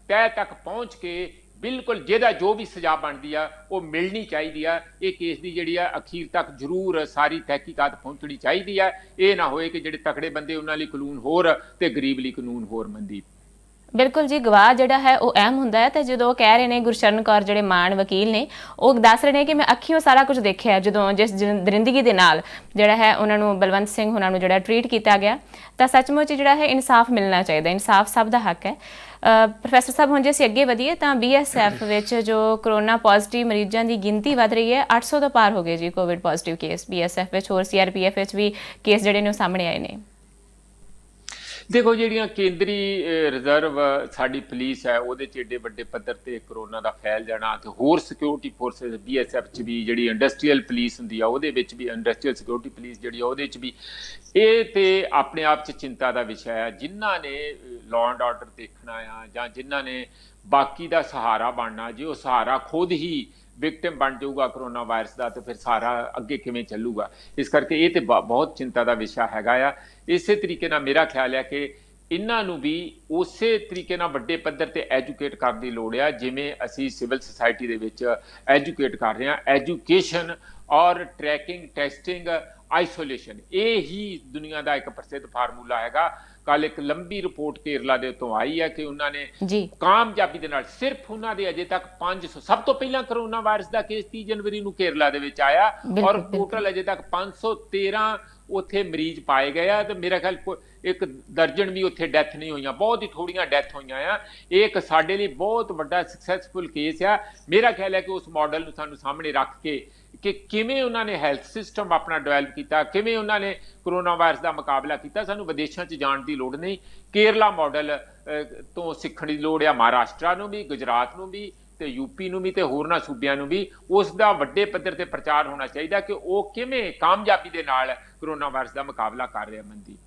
ਤਹਿ ਤੱਕ ਪਹੁੰਚ ਕੇ ਬਿਲਕੁਲ ਜਿਹਦਾ ਜੋ ਵੀ ਸਜ਼ਾ ਬਣਦੀ ਆ ਉਹ ਮਿਲਣੀ ਚਾਹੀਦੀ ਆ। ਇਹ ਕੇਸ ਦੀ ਜਿਹੜੀ ਆ ਅਖੀਰ ਤੱਕ ਜ਼ਰੂਰ ਸਾਰੀ ਤਹਿਕੀਕਾਤ ਪਹੁੰਚਣੀ ਚਾਹੀਦੀ ਆ। ਇਹ ਨਾ ਹੋਏ ਕਿ ਜਿਹੜੇ ਤਕੜੇ ਬੰਦੇ ਉਹਨਾਂ ਲਈ ਕਾਨੂੰਨ ਹੋਰ ਤੇ ਗਰੀਬ ਲਈ ਕਾਨੂੰਨ ਹੋਰ। ਮਨਦੀਪ ਬਿਲਕੁਲ ਜੀ, ਗਵਾਹ ਜਿਹੜਾ ਹੈ ਉਹ ਅਹਿਮ ਹੁੰਦਾ ਹੈ। ਤੇ ਜਦੋਂ ਉਹ ਕਹਿ ਰਹੇ ਨੇ, ਗੁਰਸ਼ਰਨ ਕੌਰ ਜਿਹੜੇ ਮਾਨ ਵਕੀਲ ਨੇ, ਉਹ ਦੱਸ ਰਹੇ ਨੇ ਕਿ ਮੈਂ ਅੱਖੀਓਂ ਸਾਰਾ ਕੁਝ ਦੇਖਿਆ ਜਦੋਂ ਜਿਸ ਦਰਿੰਦਗੀ ਦੇ ਨਾਲ ਜਿਹੜਾ ਹੈ ਉਹਨਾਂ ਨੂੰ ਬਲਵੰਤ ਸਿੰਘ ਉਹਨਾਂ ਨੂੰ ਜਿਹੜਾ ਟਰੀਟ ਕੀਤਾ ਗਿਆ, ਤਾਂ ਸੱਚਮੁੱਚ ਜਿਹੜਾ ਹੈ ਇਨਸਾਫ ਮਿਲਣਾ ਚਾਹੀਦਾ। ਇਨਸਾਫ ਸਭ ਦਾ ਹੱਕ ਹੈ। ਪ੍ਰੋਫੈਸਰ ਸਾਹਿਬ, ਹੁਣ ਜੇ ਅਸੀਂ ਅੱਗੇ ਵਧੀਏ ਤਾਂ BSF ਵਿੱਚ ਜੋ ਕਰੋਨਾ ਪੋਜ਼ਿਟਿਵ ਮਰੀਜ਼ਾਂ ਦੀ ਗਿਣਤੀ ਵੱਧ ਰਹੀ ਹੈ, 800 ਤੋਂ ਪਾਰ ਹੋ ਗਏ ਜੀ ਕੋਵਿਡ ਪੋਜ਼ਿਟਿਵ ਕੇਸ BSF ਵਿੱਚ। ਹੋਰ CRPF ਵਿੱਚ ਵੀ ਕੇਸ ਜਿਹੜੇ ਨੇ ਉਹ ਸਾਹਮਣੇ ਆਏ ਨੇ। ਦੇਖੋ, ਜਿਹੜੀਆਂ ਕੇਂਦਰੀ ਰਿਜ਼ਰਵ ਸਾਡੀ ਪੁਲਿਸ ਹੈ, ਉਹਦੇ 'ਚ ਏਡੇ ਵੱਡੇ ਪੱਧਰ ਤੇ ਕਰੋਨਾ ਦਾ ਫੈਲ ਜਾਣਾ, ਤੇ ਹੋਰ ਸਿਕਿਉਰਿਟੀ ਫੋਰਸਿਸ BSF 'ਚ ਵੀ, ਜਿਹੜੀ ਇੰਡਸਟਰੀਅਲ ਪੁਲਿਸ ਹੁੰਦੀ ਆ ਉਹਦੇ ਵਿੱਚ ਵੀ, ਇੰਡਸਟਰੀਅਲ ਸਿਕਿਉਰਿਟੀ ਪੁਲਿਸ ਜਿਹੜੀ ਆ ਉਹਦੇ 'ਚ ਵੀ, ਇਹ ਤੇ ਆਪਣੇ ਆਪ 'ਚ ਚਿੰਤਾ ਦਾ ਵਿਸ਼ਾ ਹੈ। ਜਿਨ੍ਹਾਂ ਨੇ ਲਾਅ ਐਂਡ ਆਰਡਰ ਦੇਖਣਾ ਆ, ਜਾਂ ਜਿਨ੍ਹਾਂ ਨੇ ਬਾਕੀ ਦਾ ਸਹਾਰਾ ਬਣਨਾ, ਜੇ ਉਹ ਸਹਾਰਾ ਖੁਦ ਹੀ ਵਿਕਟਿਮ ਬਣ ਜਾਊਗਾ ਕਰੋਨਾ ਵਾਇਰਸ ਦਾ, ਤੇ ਫਿਰ ਸਾਰਾ ਅੱਗੇ ਕਿਵੇਂ ਚੱਲੂਗਾ। ਇਸ ਕਰਕੇ ਇਹ ਤੇ ਬਹੁਤ ਚਿੰਤਾ ਦਾ ਵਿਸ਼ਾ ਹੈਗਾ ਆ। ਇਸੇ ਤਰੀਕੇ ਨਾਲ ਮੇਰਾ ਖਿਆਲ ਹੈ ਕਿ ਇਹਨਾਂ ਨੂੰ ਵੀ ਉਸੇ ਤਰੀਕੇ ਨਾਲ ਵੱਡੇ ਪੱਧਰ ਤੇ ਐਜੂਕੇਟ ਕਰਨ ਦੀ ਲੋੜ ਆ, ਜਿਵੇਂ ਅਸੀਂ ਸਿਵਲ ਸੁਸਾਇਟੀ ਦੇ ਵਿੱਚ ਐਜੂਕੇਟ ਕਰ ਰਹੇ ਹਾਂ। ਐਜੂਕੇਸ਼ਨ ਔਰ ਟਰੈਕਿੰਗ, ਟੈਸਟਿੰਗ, ਆਈਸੋਲੇਸ਼ਨ, ਇਹ ਹੀ ਦੁਨੀਆ ਦਾ ਇੱਕ ਪ੍ਰਸਿੱਧ ਫਾਰਮੂਲਾ ਹੈਗਾ। ਕੱਲ ਇੱਕ ਲੰਬੀ ਰਿਪੋਰਟ ਕੇਰਲਾ ਦੇ ਉੱਤੋਂ ਆਈ ਹੈ ਕਿ ਉਹਨਾਂ ਨੇ ਕਾਮਯਾਬੀ ਦੇ ਨਾਲ, ਸਿਰਫ ਉਹਨਾਂ ਦੇ ਅਜੇ ਤੱਕ 500, ਸਭ ਤੋਂ ਪਹਿਲਾਂ ਕਰੋਨਾ ਵਾਇਰਸ ਦਾ ਕੇਸ 30 ਜਨਵਰੀ ਨੂੰ ਕੇਰਲਾ ਦੇ ਵਿੱਚ ਆਇਆ, ਔਰ ਟੋਟਲ ਅਜੇ ਤੱਕ 513 ਉੱਥੇ ਮਰੀਜ਼ ਪਾਏ ਗਏ ਆ, ਤੇ ਮੇਰਾ ਖਿਆਲ ਇੱਕ ਦਰਜਨ ਵੀ ਉੱਥੇ ਡੈਥ ਨਹੀਂ ਹੋਈਆਂ, ਬਹੁਤ ਹੀ ਥੋੜੀਆਂ ਡੈਥ ਹੋਈਆਂ ਆ। ਇਹ ਇੱਕ ਸਾਡੇ ਲਈ ਬਹੁਤ ਵੱਡਾ ਸਕਸੈਸਫੁਲ ਕੇਸ ਆ। ਮੇਰਾ ਖਿਆਲ ਹੈ ਕਿ ਉਸ ਮਾਡਲ ਨੂੰ ਸਾਨੂੰ ਸਾਹਮਣੇ ਰੱਖ ਕੇ ਕਿ ਕਿਵੇਂ ਉਹਨਾਂ ਨੇ ਹੈਲਥ ਸਿਸਟਮ ਆਪਣਾ ਡਿਵੈਲਪ ਕੀਤਾ, ਕਿਵੇਂ ਉਹਨਾਂ ਨੇ ਕਰੋਨਾ ਵਾਇਰਸ ਦਾ ਮੁਕਾਬਲਾ ਕੀਤਾ, ਸਾਨੂੰ ਵਿਦੇਸ਼ਾਂ 'ਚ ਜਾਣ ਦੀ ਲੋੜ ਨਹੀਂ। ਕੇਰਲਾ ਮਾਡਲ ਤੋਂ ਸਿੱਖਣ ਦੀ ਲੋੜ ਆ, ਮਹਾਰਾਸ਼ਟਰ ਨੂੰ ਵੀ, ਗੁਜਰਾਤ ਨੂੰ ਵੀ, ਤੇ UP ਨੂੰ ਵੀ, ਤੇ ਹੋਰਨਾਂ ਸੂਬਿਆਂ ਨੂੰ ਵੀ। ਉਸ ਦਾ ਵੱਡੇ ਪੱਧਰ ਤੇ ਪ੍ਰਚਾਰ ਹੋਣਾ ਚਾਹੀਦਾ ਕਿ ਉਹ ਕਿਵੇਂ ਕਾਮਯਾਬੀ ਦੇ ਨਾਲ ਕਰੋਨਾ ਵਾਇਰਸ ਦਾ ਮੁਕਾਬਲਾ ਕਰ ਰਿਹਾ। ਮੰਦੀ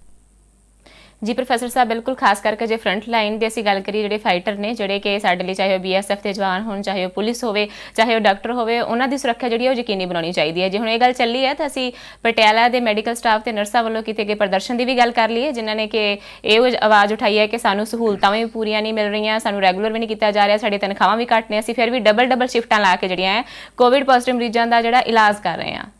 ਜੀ ਪ੍ਰੋਫੈਸਰ ਸਾਹਿਬ, ਬਿਲਕੁਲ ਖਾਸ ਕਰਕੇ ਜੇ ਫਰੰਟ ਲਾਈਨ ਦੀ ਅਸੀਂ ਗੱਲ ਕਰੀਏ, ਜਿਹੜੇ ਫਾਈਟਰ ਨੇ, ਜਿਹੜੇ ਕਿ ਸਾਡੇ ਲਈ, ਚਾਹੇ ਉਹ BSF ਦੇ ਜਵਾਨ ਹੋਣ, ਚਾਹੇ ਉਹ ਪੁਲਿਸ ਹੋਵੇ, ਚਾਹੇ ਉਹ ਡਾਕਟਰ ਹੋਵੇ, ਉਹਨਾਂ ਦੀ ਸੁਰੱਖਿਆ ਜਿਹੜੀ ਉਹ ਯਕੀਨੀ ਬਣਾਉਣੀ ਚਾਹੀਦੀ ਹੈ। ਜੇ ਹੁਣ ਇਹ ਗੱਲ ਚੱਲੀ ਹੈ ਤਾਂ ਅਸੀਂ ਪਟਿਆਲਾ ਦੇ ਮੈਡੀਕਲ ਸਟਾਫ ਤੇ ਨਰਸਾਂ ਵੱਲੋਂ ਕੀਤੇ ਗਏ ਪ੍ਰਦਰਸ਼ਨ ਦੀ ਵੀ ਗੱਲ ਕਰ ਲਈਏ, ਜਿਨ੍ਹਾਂ ਨੇ ਕਿ ਇਹ ਆਵਾਜ਼ ਉਠਾਈ ਹੈ ਕਿ ਸਾਨੂੰ ਸਹੂਲਤਾਂ ਵੀ ਪੂਰੀਆਂ ਨਹੀਂ ਮਿਲ ਰਹੀਆਂ, ਸਾਨੂੰ ਰੈਗੂਲਰ ਵੀ ਨਹੀਂ ਕੀਤਾ ਜਾ ਰਿਹਾ, ਸਾਡੀ ਤਨਖਾਹਾਂ ਵੀ ਘੱਟ ਨੇ, ਅਸੀਂ ਫਿਰ ਵੀ ਡਬਲ ਸ਼ਿਫਟਾਂ ਲਾ ਕੇ ਜਿਹੜੀਆਂ ਹੈ ਕੋਵਿਡ ਪੋਜ਼ਿਟਿਵ ਮਰੀਜ਼ਾਂ ਦਾ ਜਿਹੜਾ ਇਲਾਜ ਕਰ ਰਹੇ ਹਾਂ।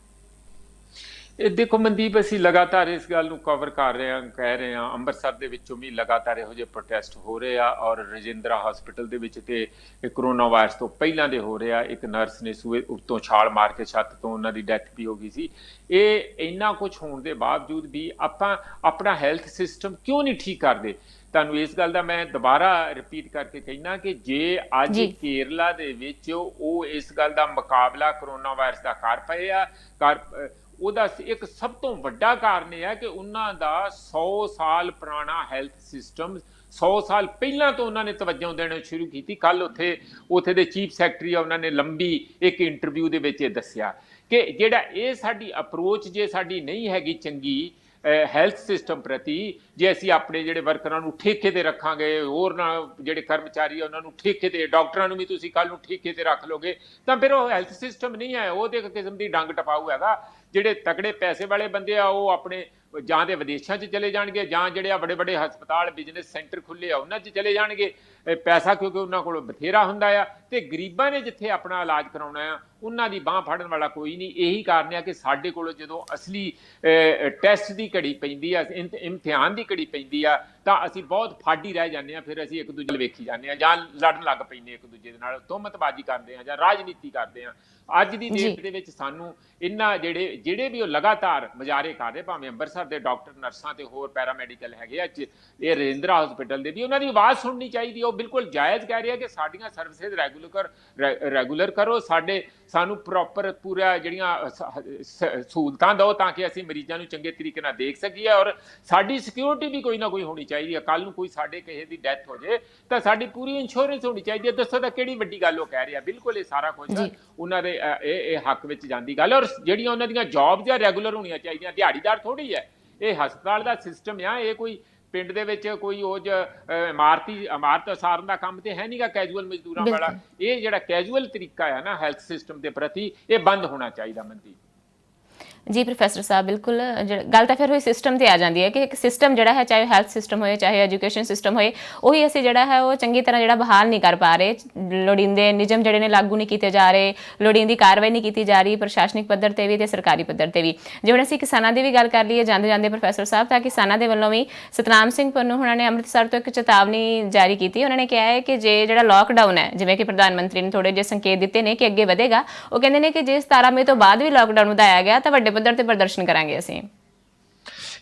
ਇਹ ਦੇਖੋ ਮਨਦੀਪ, ਅਸੀਂ ਲਗਾਤਾਰ ਇਸ ਗੱਲ ਨੂੰ ਕਵਰ ਕਰ ਰਹੇ ਹਾਂ, ਕਹਿ ਰਹੇ ਹਾਂ। ਅੰਮ੍ਰਿਤਸਰ ਦੇ ਵਿੱਚੋਂ ਵੀ ਲਗਾਤਾਰ ਇਹੋ ਜਿਹੇ ਪ੍ਰੋਟੈਸਟ ਹੋ ਰਹੇ ਆ, ਔਰ ਰਜਿੰਦਰਾ ਹਸਪੀਟਲ ਦੇ ਵਿੱਚ ਤੇ ਕਰੋਨਾ ਵਾਇਰਸ ਤੋਂ ਪਹਿਲਾਂ ਦੇ ਹੋ ਰਿਹਾ। ਇੱਕ ਨਰਸ ਨੇ ਸੂਏ ਉੱਤੋਂ ਛਾਲ ਮਾਰ ਕੇ ਛੱਤ ਤੋਂ, ਉਹਨਾਂ ਦੀ ਡੈਥ ਵੀ ਹੋ ਗਈ ਸੀ। ਇਹ ਇੰਨਾ ਕੁਝ ਹੋਣ ਦੇ ਬਾਵਜੂਦ ਵੀ ਆਪਾਂ ਆਪਣਾ ਹੈਲਥ ਸਿਸਟਮ ਕਿਉਂ ਨਹੀਂ ਠੀਕ ਕਰਦੇ? ਤੁਹਾਨੂੰ ਇਸ ਗੱਲ ਦਾ ਮੈਂ ਦੁਬਾਰਾ ਰਿਪੀਟ ਕਰਕੇ ਕਹਿਣਾ ਕਿ ਜੇ ਅੱਜ ਕੇਰਲਾ ਦੇ ਵਿੱਚ ਉਹ ਇਸ ਗੱਲ ਦਾ ਮੁਕਾਬਲਾ ਕਰੋਨਾ ਵਾਇਰਸ ਦਾ ਕਰ ਪਏ ਆ, ਉਹਦਾ ਇੱਕ ਸਭ ਤੋਂ ਵੱਡਾ ਕਾਰਨ ਇਹ ਹੈ ਕਿ ਉਹਨਾਂ ਦਾ 100 ਸਾਲ ਪੁਰਾਣਾ ਹੈਲਥ ਸਿਸਟਮ, 100 ਸਾਲ ਪਹਿਲਾਂ ਤੋਂ ਉਹਨਾਂ ਨੇ ਤਵੱਜੋ ਦੇਣੀ ਸ਼ੁਰੂ ਕੀਤੀ। ਕੱਲ ਉੱਥੇ ਦੇ ਚੀਫ ਸੈਕਟਰੀ ਆ, ਉਹਨਾਂ ਨੇ ਲੰਬੀ ਇੱਕ ਇੰਟਰਵਿਊ ਦੇ ਵਿੱਚ ਇਹ ਦੱਸਿਆ ਕਿ ਜਿਹੜਾ ਇਹ ਸਾਡੀ ਅਪਰੋਚ ਜੇ ਸਾਡੀ ਨਹੀਂ ਹੈਗੀ ਚੰਗੀ ਹੈਲਥ ਸਿਸਟਮ ਪ੍ਰਤੀ, ਜੇ ਅਸੀਂ ਆਪਣੇ ਜਿਹੜੇ ਵਰਕਰਾਂ ਨੂੰ ਠੇਕੇ ਤੇ ਰੱਖਾਂਗੇ, ਹੋਰ ਨਾ ਜਿਹੜੇ ਕਰਮਚਾਰੀ ਆ ਉਹਨਾਂ ਨੂੰ ਠੇਕੇ ਤੇ, ਡਾਕਟਰਾਂ ਨੂੰ ਵੀ ਤੁਸੀਂ ਕੱਲ ਨੂੰ ਠੇਕੇ ਤੇ ਰੱਖ ਲੋਗੇ, ਤਾਂ ਫਿਰ ਉਹ ਹੈਲਥ ਸਿਸਟਮ ਨਹੀਂ ਹੈ, ਉਹ ਤੇ ਇੱਕ ਕਿਸਮ ਦੀ ਡੰਗ ਟਪਾਊ ਹੈਗਾ। ਜਿਹੜੇ ਤਕੜੇ ਪੈਸੇ ਵਾਲੇ ਬੰਦੇ ਆ ਉਹ ਆਪਣੇ ਜਾਂ ਦੇ ਵਿਦੇਸ਼ਾਂ 'ਚ ਚਲੇ ਜਾਣਗੇ, ਜਾਂ ਜਿਹੜੇ ਆ ਵੱਡੇ ਵੱਡੇ ਹਸਪਤਾਲ, ਬਿਜ਼ਨਸ ਸੈਂਟਰ ਖੁੱਲੇ ਆ ਉਹਨਾਂ 'ਚ ਚਲੇ ਜਾਣਗੇ। ਪੈਸਾ ਕਿਉਂਕਿ ਉਹਨਾਂ ਕੋਲ ਬਥੇਰਾ ਹੁੰਦਾ ਆ, ਤੇ ਗਰੀਬਾਂ ਨੇ ਜਿੱਥੇ ਆਪਣਾ ਇਲਾਜ ਕਰਾਉਣਾ ਆ ਉਹਨਾਂ ਦੀ ਬਾਂਹ ਫੜਨ ਵਾਲਾ ਕੋਈ ਨਹੀਂ। ਇਹੀ ਕਾਰਨ ਆ ਕਿ ਸਾਡੇ ਕੋਲ ਜਦੋਂ ਅਸਲੀ ਟੈਸਟ ਦੀ ਘੜੀ ਪੈਂਦੀ ਆ, ਇਮਤਿਹਾਨ ਦੀ ਘੜੀ ਪੈਂਦੀ ਆ, ਤਾਂ ਅਸੀਂ ਬਹੁਤ ਫਾਡੀ ਰਹਿ ਜਾਂਦੇ ਹਾਂ। ਫਿਰ ਅਸੀਂ ਇੱਕ ਦੂਜੇ ਨੂੰ ਵੇਖੀ ਜਾਂਦੇ ਹਾਂ, ਜਾਂ ਲੜਨ ਲੱਗ ਪੈਂਦੇ ਇੱਕ ਦੂਜੇ ਦੇ ਨਾਲ, ਤੁਹਮਤਬਾਜ਼ੀ ਕਰਦੇ ਹਾਂ, ਜਾਂ ਰਾਜਨੀਤੀ ਕਰਦੇ ਹਾਂ। ਅੱਜ ਦੀ ਡੇਟ ਦੇ ਵਿੱਚ ਸਾਨੂੰ ਇਹਨਾਂ ਜਿਹੜੇ ਵੀ ਉਹ ਲਗਾਤਾਰ ਮੁਜ਼ਾਹਰੇ ਕਰ ਰਹੇ, ਭਾਵੇਂ ਅੰਮ੍ਰਿਤਸਰ ਦੇ ਡਾਕਟਰ, ਨਰਸਾਂ ਤੇ ਹੋਰ ਪੈਰਾਮੈਡੀਕਲ ਹੈਗੇ ਆ, ਇਹ ਰਜਿੰਦਰਾ ਹਸਪੀਟਲ ਦੇ ਵੀ, ਉਹਨਾਂ ਦੀ ਆਵਾਜ਼ ਸੁਣਨੀ ਚਾਹੀਦੀ। ਉਹ ਬਿਲਕੁਲ ਜਾਇਜ਼ ਕਹਿ ਰਹੇ ਆ ਕਿ ਸਾਡੀਆਂ ਸਰਵਿਸਿਜ਼ ਰੈਗੂਲਰ ਕਰੋ, ਸਾਨੂੰ ਪ੍ਰੋਪਰ ਪੂਰਾ ਜਿਹੜੀਆਂ ਸਹੂਲਤਾਂ ਦਿਓ ਤਾਂ ਕਿ ਅਸੀਂ ਮਰੀਜ਼ਾਂ ਨੂੰ ਚੰਗੇ ਤਰੀਕੇ ਨਾਲ ਦੇਖ ਸਕੀਏ, ਔਰ ਸਾਡੀ ਸਿਕਿਉਰਿਟੀ ਵੀ ਕੋਈ ਨਾ ਕੋਈ ਹੋਣੀ ਚਾਹੀਦੀ ਹੈ। ਕੱਲ ਨੂੰ ਕੋਈ ਸਾਡੇ ਕਿਸੇ ਦੀ ਡੈਥ ਹੋ ਜਾਏ ਤਾਂ ਸਾਡੀ ਪੂਰੀ ਇੰਸ਼ੋਰੈਂਸ ਹੋਣੀ ਚਾਹੀਦੀ ਹੈ। ਦੱਸੋ ਤਾਂ ਕਿਹੜੀ ਵੱਡੀ ਗੱਲ ਉਹ ਕਹਿ ਰਹੇ ਆ? ਬਿਲਕੁਲ ਇਹ ਸਾਰਾ ਕੁਝ ਉਹਨਾਂ ਦੇ ਇਹ ਹੱਕ ਵਿੱਚ ਜਾਂਦੀ ਗੱਲ, ਔਰ ਜਿਹੜੀਆਂ ਉਹਨਾਂ ਦੀਆਂ ਜੌਬਸ ਆ ਰੈਗੂਲਰ ਹੋਣੀਆਂ ਚਾਹੀਦੀਆਂ, ਦਿਹਾੜੀਦਾਰ ਥੋੜੀ ਹੈ। ਇਹ ਹਸਪਤਾਲ ਦਾ ਸਿਸਟਮ ਆ, ਇਹ ਕੋਈ ਪਿੰਡ ਦੇ ਵਿੱਚ ਕੋਈ ਉਹ ਇਮਾਰਤ ਉਸਾਰਨ ਦਾ ਕੰਮ ਤੇ ਹੈ ਨਹੀਂਗਾ ਕੈਜੂਅਲ ਮਜ਼ਦੂਰਾਂ ਵਾਲਾ। ਇਹ ਜਿਹੜਾ ਕੈਜੂਅਲ ਤਰੀਕਾ ਆ ਨਾ ਹੈਲਥ ਸਿਸਟਮ ਦੇ ਪ੍ਰਤੀ, ਇਹ ਬੰਦ ਹੋਣਾ ਚਾਹੀਦਾ। ਮੰਦੀ ਜੀ ਪ੍ਰੋਫੈਸਰ ਸਾਹਿਬ ਬਿਲਕੁਲ ਗੱਲ ਤਾਂ ਫਿਰ ਹੋਈ ਸਿਸਟਮ ਤੇ ਆ ਜਾਂਦੀ ਹੈ ਕਿ ਇੱਕ ਸਿਸਟਮ ਜਿਹੜਾ ਹੈ ਚਾਹੇ ਹੈਲਥ ਸਿਸਟਮ ਹੋਏ ਚਾਹੇ ਐਜੂਕੇਸ਼ਨ ਸਿਸਟਮ ਹੋਏ ਉਹੀ ਅਸੀਂ ਜਿਹੜਾ ਹੈ ਉਹ ਚੰਗੀ ਤਰ੍ਹਾਂ ਜਿਹੜਾ ਬਹਾਲ ਨਹੀਂ ਕਰ ਪਾ ਰਹੇ ਲੋੜੀਂਦੇ ਨਿਯਮ ਜਿਹੜੇ ਨੇ ਲਾਗੂ ਨਹੀਂ ਕੀਤੇ ਜਾ ਰਹੇ ਲੋੜੀਂਦੀ ਕਾਰਵਾਈ ਨਹੀਂ ਕੀਤੀ ਜਾ ਰਹੀ ਪ੍ਰਸ਼ਾਸਨਿਕ ਪੱਧਰ ਤੇ ਵੀ ਤੇ ਸਰਕਾਰੀ ਪੱਧਰ ਤੇ ਵੀ ਜੇ ਹੁਣ ਅਸੀਂ ਕਿਸਾਨਾਂ ਦੀ ਵੀ ਗੱਲ ਕਰ ਲਈਏ ਜਾਂਦੇ ਜਾਂਦੇ ਪ੍ਰੋਫੈਸਰ ਸਾਹਿਬ ਤਾਂ ਕਿਸਾਨਾਂ ਦੇ ਵੱਲੋਂ ਵੀ ਸਤਨਾਮ ਸਿੰਘ ਪੰਨੂ ਹੁਣਾਂ ਨੇ ਅੰਮ੍ਰਿਤਸਰ ਤੋਂ ਇੱਕ ਚੇਤਾਵਨੀ ਜਾਰੀ ਕੀਤੀ ਉਹਨਾਂ ਨੇ ਕਿਹਾ ਹੈ ਕਿ ਜੇ ਜਿਹੜਾ ਲਾਕਡਾਊਨ ਹੈ ਜਿਵੇਂ ਕਿ ਪ੍ਰਧਾਨ ਮੰਤਰੀ ਨੇ ਥੋੜੇ ਜਿਹੇ ਸੰਕੇਤ ਦਿੱਤੇ ਨੇ ਕਿ ਅੱਗੇ ਵਧੇਗਾ ਉਹ ਕਹਿੰਦੇ ਨੇ ਕਿ ਜੇ 17 ਮਈ ਤੋਂ ਬਾਅਦ ਵੀ ਲਾਕਡਾਊਨ ਵਧਾਇਆ ਗਿਆ ਤਾਂ ਵੱਡੇ ਪੱਧਰ ਤੇ ਪ੍ਰਦਰਸ਼ਨ ਕਰਾਂਗੇ ਅਸੀਂ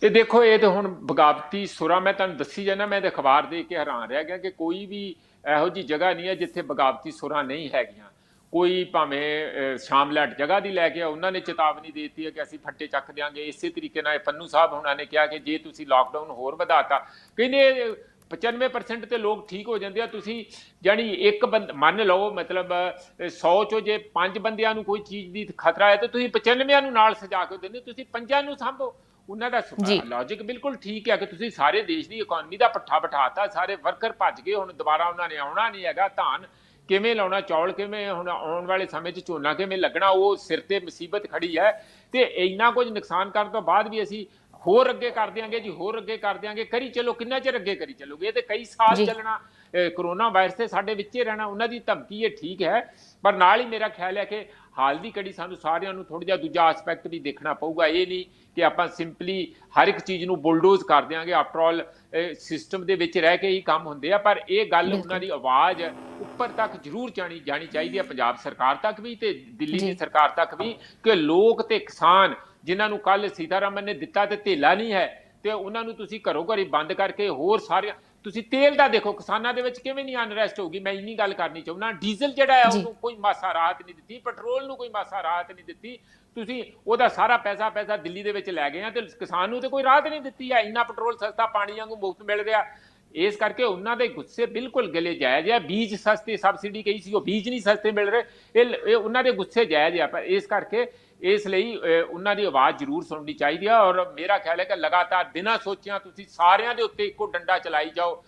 ਇਹ ਦੇਖੋ ਇਹ ਤਾਂ ਹੁਣ ਬਗਾਵਤੀ ਸੁਰਾਂ ਮੈਂ ਤੁਹਾਨੂੰ ਦੱਸੀ ਜਾਣਾ ਮੈਂ ਤਾਂ ਅਖਬਾਰ ਦੇਖ ਕੇ ਹੈਰਾਨ ਰਹਿ ਗਿਆ ਕਿ ਕੋਈ ਵੀ ਇਹੋ ਜਿਹੀ ਜਗ੍ਹਾ ਨਹੀਂ ਹੈ ਜਿੱਥੇ ਬਗਾਵਤੀ ਸੁਰਾਂ ਨਹੀਂ ਹੈਗੀਆਂ ਕੋਈ ਭਾਵੇਂ ਸ਼ਾਮਲਾਟ ਜਗ੍ਹਾ ਦੀ ਲੈ ਕੇ ਉਹਨਾਂ ਨੇ ਚੇਤਾਵਨੀ ਦੇ ਦਿੱਤੀ ਹੈ ਕਿ ਅਸੀਂ ਫੱਟੇ ਚੱਕ ਦਿਆਂਗੇ ਇਸੇ ਤਰੀਕੇ ਨਾਲ ਪੰਨੂ ਸਾਹਿਬ ਹੁਣਾਂ ਨੇ ਕਿਹਾ ਕਿ ਜੇ ਤੁਸੀਂ ਲਾਕਡਾਊਨ ਹੋਰ ਵਧਾਤਾ ਕਹਿੰਦੇ 95% ਤੇ ਲੋਕ ਠੀਕ ਹੋ ਜਾਂਦੇ ਆ ਤੁਸੀਂ ਜਾਨੀ ਇੱਕ ਮੰਨ ਲਓ ਮਤਲਬ 100 ਚੋਂ ਜੇ 5 ਬੰਦਿਆਂ ਨੂੰ ਕੋਈ ਚੀਜ਼ ਦੀ ਖਤਰਾ ਹੈ ਤਾਂ ਤੁਸੀਂ 95 ਨੂੰ ਨਾਲ ਸਜਾ ਕੇ ਦਿੰਦੇ ਤੁਸੀਂ 5 ਨੂੰ ਸੰਭੋ ਉਹਨਾਂ ਦਾ ਲੌਜਿਕ ਬਿਲਕੁਲ ਠੀਕ ਹੈ ਕਿ ਤੁਸੀਂ ਸਾਰੇ ਦੇਸ਼ ਦੀ ਇਕਨੋਮੀ ਦਾ ਪੱਠਾ ਬਿਠਾਤਾ ਸਾਰੇ ਵਰਕਰ ਭੱਜ ਗਏ ਹੁਣ ਦੁਬਾਰਾ ਉਹਨਾਂ ਨੇ ਆਉਣਾ ਨਹੀਂ ਹੈਗਾ ਧਾਨ ਕਿਵੇਂ ਲਾਉਣਾ ਚੌਲ ਕਿਵੇਂ ਹੁਣ ਆਉਣ ਵਾਲੇ ਸਮੇਂ 'ਚ ਝੋਨਾ ਕਿਵੇਂ ਲੱਗਣਾ ਉਹ ਸਿਰ ਤੇ ਮੁਸੀਬਤ ਖੜੀ ਹੈ ਤੇ ਇੰਨਾ ਕੁਝ ਨੁਕਸਾਨ ਕਰਨ ਤੋਂ ਬਾਅਦ ਵੀ ਅਸੀਂ ਹੋਰ ਅੱਗੇ ਕਰ ਦਿਆਂਗੇ ਜੀ ਹੋਰ ਅੱਗੇ ਕਰ ਦਿਆਂਗੇ ਕਰੀ ਚਲੋ ਕਿੰਨਾ ਚਿਰ ਅੱਗੇ ਕਰੀ ਚੱਲੋਗੇ ਇਹ ਤੇ ਕਈ ਸਾਲ ਚੱਲਣਾ ਕਰੋਨਾ ਵਾਇਰਸ ਤੇ ਸਾਡੇ ਵਿੱਚ ਹੀ ਰਹਿਣਾ ਉਹਨਾਂ ਦੀ ਧਮਕੀ ਇਹ ਠੀਕ ਹੈ ਪਰ ਨਾਲ ਹੀ ਮੇਰਾ ਖਿਆਲ ਹੈ ਕਿ ਹਾਲ ਦੀ ਘੜੀ ਸਾਨੂੰ ਸਾਰਿਆਂ ਨੂੰ ਥੋੜਾ ਜਿਹਾ ਦੂਜਾ ਐਸਪੈਕਟ ਵੀ ਦੇਖਣਾ ਪਊਗਾ ਇਹ ਨਹੀਂ ਕਿ ਆਪਾਂ ਸਿੰਪਲੀ ਹਰ ਇੱਕ ਚੀਜ਼ ਨੂੰ ਬੁਲਡੋਜ਼ ਕਰ ਦਿਆਂਗੇ ਆਫਟਰ ਆਲ ਸਿਸਟਮ ਦੇ ਵਿੱਚ ਰਹਿ ਕੇ ਹੀ ਕੰਮ ਹੁੰਦੇ ਆ ਪਰ ਇਹ ਗੱਲ ਉਹਨਾਂ ਦੀ ਆਵਾਜ਼ ਉੱਪਰ ਤੱਕ ਜ਼ਰੂਰ ਜਾਣੀ ਚਾਹੀਦੀ ਹੈ ਪੰਜਾਬ ਸਰਕਾਰ ਤੱਕ ਵੀ ਤੇ ਦਿੱਲੀ ਦੀ ਸਰਕਾਰ ਤੱਕ ਵੀ ਕਿ ਲੋਕ ਤੇ ਕਿਸਾਨ ਜਿਨ੍ਹਾਂ ਨੂੰ ਕੱਲ ਸੀਤਾਰਮਨ ਨੇ ਦਿੱਤਾ ਤੇ ਧੇਲਾ ਨਹੀਂ ਹੈ ਤੇ ਉਹਨਾਂ ਨੂੰ ਤੁਸੀਂ ਘਰੋਂ ਘਰੀ ਬੰਦ ਕਰਕੇ ਹੋਰ ਸਾਰੇ ਤੁਸੀਂ ਤੇਲ ਦਾ ਦੇਖੋ ਕਿਸਾਨਾਂ ਦੇ ਵਿੱਚ ਕਿਵੇਂ ਨਹੀਂ ਅਨਰੈਸਟ ਹੋਊਗੀ ਮੈਂ ਇੰਨੀ ਗੱਲ ਕਰਨੀ ਚਾਹੁੰਦਾ ਡੀਜ਼ਲ ਜਿਹੜਾ ਹੈ ਉਹਨੂੰ ਕੋਈ ਮਾਸਾ ਰਾਹਤ ਨਹੀਂ ਦਿੱਤੀ ਪੈਟਰੋਲ ਨੂੰ ਕੋਈ ਮਾਸਾ ਰਾਹਤ ਨਹੀਂ ਦਿੱਤੀ ਤੁਸੀਂ ਉਹਦਾ ਸਾਰਾ ਪੈਸਾ ਦਿੱਲੀ ਦੇ ਵਿੱਚ ਲੈ ਗਏ ਆ ਤੇ ਕਿਸਾਨ ਨੂੰ ਤੇ ਕੋਈ ਰਾਹਤ ਨਹੀਂ ਦਿੱਤੀ ਹੈ ਇੰਨਾ ਪੈਟਰੋਲ ਸਸਤਾ ਪਾਣੀ ਵਾਂਗੂ ਮੁਫਤ ਮਿਲ ਰਿਹਾ ਇਸ ਕਰਕੇ ਉਹਨਾਂ ਦੇ ਗੁੱਸੇ ਬਿਲਕੁਲ ਗਲੇ ਜਾਇਜ਼ ਆ ਬੀਜ ਸਸਤੇ ਸਬਸਿਡੀ ਕਹੀ ਸੀ ਉਹ ਬੀਜ ਨਹੀਂ ਸਸਤੇ ਮਿਲ ਰਹੇ ਇਹ ਉਹਨਾਂ ਦੇ ਗੁੱਸੇ ਜਾਇਜ਼ ਆ ਪਰ ਇਸ ਕਰਕੇ ਇਸ ਲਈ ਉਹਨਾਂ ਦੀ ਆਵਾਜ਼ ਜ਼ਰੂਰ ਸੁਣਨੀ ਚਾਹੀਦੀ ਆ ਔਰ ਮੇਰਾ ਖਿਆਲ ਹੈ ਕਿ ਲਗਾਤਾਰ ਬਿਨਾਂ ਸੋਚਿਆ ਤੁਸੀਂ ਸਾਰਿਆਂ ਦੇ ਉੱਤੇ ਇੱਕੋ ਡੰਡਾ ਚਲਾਈ ਜਾਓ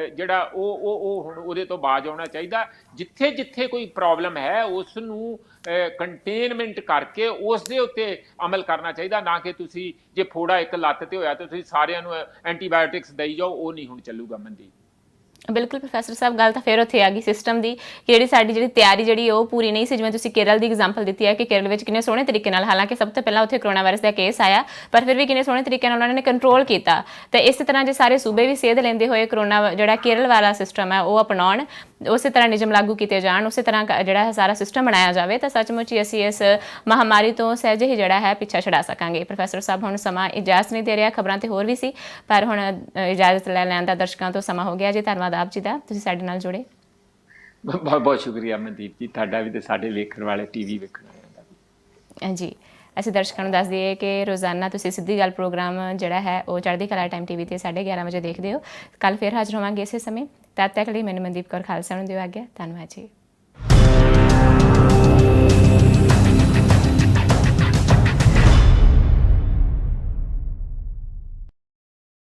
ਜਿਹੜਾ ਉਹ ਹੁਣ ਉਹਦੇ ਤੋਂ ਬਾਜ਼ ਆਉਣਾ ਚਾਹੀਦਾ ਜਿੱਥੇ ਜਿੱਥੇ ਕੋਈ ਪ੍ਰੋਬਲਮ ਹੈ ਉਸ ਨੂੰ ਕੰਟੇਨਮੈਂਟ ਕਰਕੇ ਉਸ ਦੇ ਉੱਤੇ ਅਮਲ ਕਰਨਾ ਚਾਹੀਦਾ ਨਾ ਕਿ ਤੁਸੀਂ ਜੇ ਫੋੜਾ ਇੱਕ ਲੱਤ ਤੇ ਹੋਇਆ ਤਾਂ ਤੁਸੀਂ ਸਾਰਿਆਂ ਨੂੰ ਐਂਟੀਬਾਇਓਟਿਕਸ ਦੇਈ ਜਾਓ ਉਹ ਨਹੀਂ ਹੁਣ ਚੱਲੂਗਾ ਮਨਦੀਪ ਬਿਲਕੁਲ ਪ੍ਰੋਫੈਸਰ ਸਾਹਿਬ ਗੱਲ ਤਾਂ ਫਿਰ ਉੱਥੇ ਆ ਗਈ ਸਿਸਟਮ ਦੀ ਕਿ ਜਿਹੜੀ ਤਿਆਰੀ ਜਿਹੜੀ ਉਹ ਪੂਰੀ ਨਹੀਂ ਸੀ ਜਿਵੇਂ ਤੁਸੀਂ ਕੇਰਲ ਦੀ ਐਗਜ਼ਾਮਪਲ ਦਿੱਤੀ ਹੈ ਕਿ ਕੇਰਲ ਵਿੱਚ ਕਿੰਨੇ ਸੋਹਣੇ ਤਰੀਕੇ ਨਾਲ ਹਾਲਾਂਕਿ ਸਭ ਤੋਂ ਪਹਿਲਾਂ ਉੱਥੇ ਕਰੋਨਾ ਵਾਇਰਸ ਦਾ ਕੇਸ ਆਇਆ ਪਰ ਫਿਰ ਵੀ ਕਿੰਨੇ ਸੋਹਣੇ ਤਰੀਕੇ ਨਾਲ ਉਹਨਾਂ ਨੇ ਕੰਟਰੋਲ ਕੀਤਾ ਤੇ ਇਸੇ ਤਰ੍ਹਾਂ ਜੇ ਸਾਰੇ ਸੂਬੇ ਵੀ ਸੇਧ ਲੈਂਦੇ ਹੋਏ ਕਰੋਨਾ ਜਿਹੜਾ ਕੇਰਲ ਵਾਲਾ ਸਿਸਟਮ ਹੈ ਉਹ ਅਪਣਾਉਣ ਉਸੇ ਤਰ੍ਹਾਂ ਨਿਯਮ ਲਾਗੂ ਕੀਤੇ ਜਾਣ ਉਸੇ ਤਰ੍ਹਾਂ ਜਿਹੜਾ ਸਾਰਾ ਸਿਸਟਮ ਬਣਾਇਆ ਜਾਵੇ ਤਾਂ ਸੱਚਮੁੱਚ ਹੀ ਅਸੀਂ ਇਸ ਮਹਾਮਾਰੀ ਤੋਂ ਸਹਿਜੇ ਹੀ ਜਿਹੜਾ ਹੈ ਪਿੱਛਾ ਛੁਡਾ ਸਕਾਂਗੇ ਪ੍ਰੋਫੈਸਰ ਸਾਹਿਬ ਹੁਣ ਸਮਾਂ ਇਜਾਜ਼ਤ ਨਹੀਂ ਦੇ ਰਿਹਾ ਖਬਰਾਂ ਤੇ ਹੋਰ ਵੀ ਸੀ ਪਰ ਹੁਣ ਇਜਾਜ਼ਤ ਲੈ ਲੈਣ ਦਾ ਦਰਸ਼ਕਾਂ ਤੋਂ ਸਮਾਂ ਹੋ ਗਿਆ ਜੀ ਧੰਨਵਾਦ ਆਪ ਜੀ ਦਾ ਤੁਸੀਂ ਸਾਡੇ ਨਾਲ ਜੁੜੇ ਬਹੁਤ ਬਹੁਤ ਸ਼ੁਕਰੀਆ ਮਨਦੀਪ ਜੀ ਤੁਹਾਡਾ ਵੀ ਤੇ ਸਾਡੇ ਵੇਖਣ ਵਾਲੇ ਟੀਵੀ ਵੇਖਣ ਵਾਲਿਆਂ ਦਾ ਵੀ ਜੀ ਅਸੀਂ ਦਰਸ਼ਕਾਂ ਨੂੰ ਦੱਸ ਦਈਏ ਕਿ ਰੋਜ਼ਾਨਾ ਤੁਸੀਂ ਸਿੱਧੀ ਗੱਲ ਪ੍ਰੋਗਰਾਮ ਜਿਹੜਾ ਹੈ ਉਹ ਚੜ੍ਹਦੀ ਕਲਾ ਟਾਈਮ ਟੀਵੀ ਤੇ 11:30 ਵਜੇ ਦੇਖਦੇ ਹੋ ਕੱਲ ਫਿਰ ਹਾਜ਼ਰ ਹੋਵਾਂਗੇ ਇਸੇ ਸਮੇਂ ਤਦ ਤੱਕ ਲਈ ਮੈਨੂੰ ਮਨਦੀਪ ਕੌਰ ਖਾਲਸਾ ਨੂੰ ਦਿਓ ਆਗਿਆ ਧੰਨਵਾਦ ਜੀ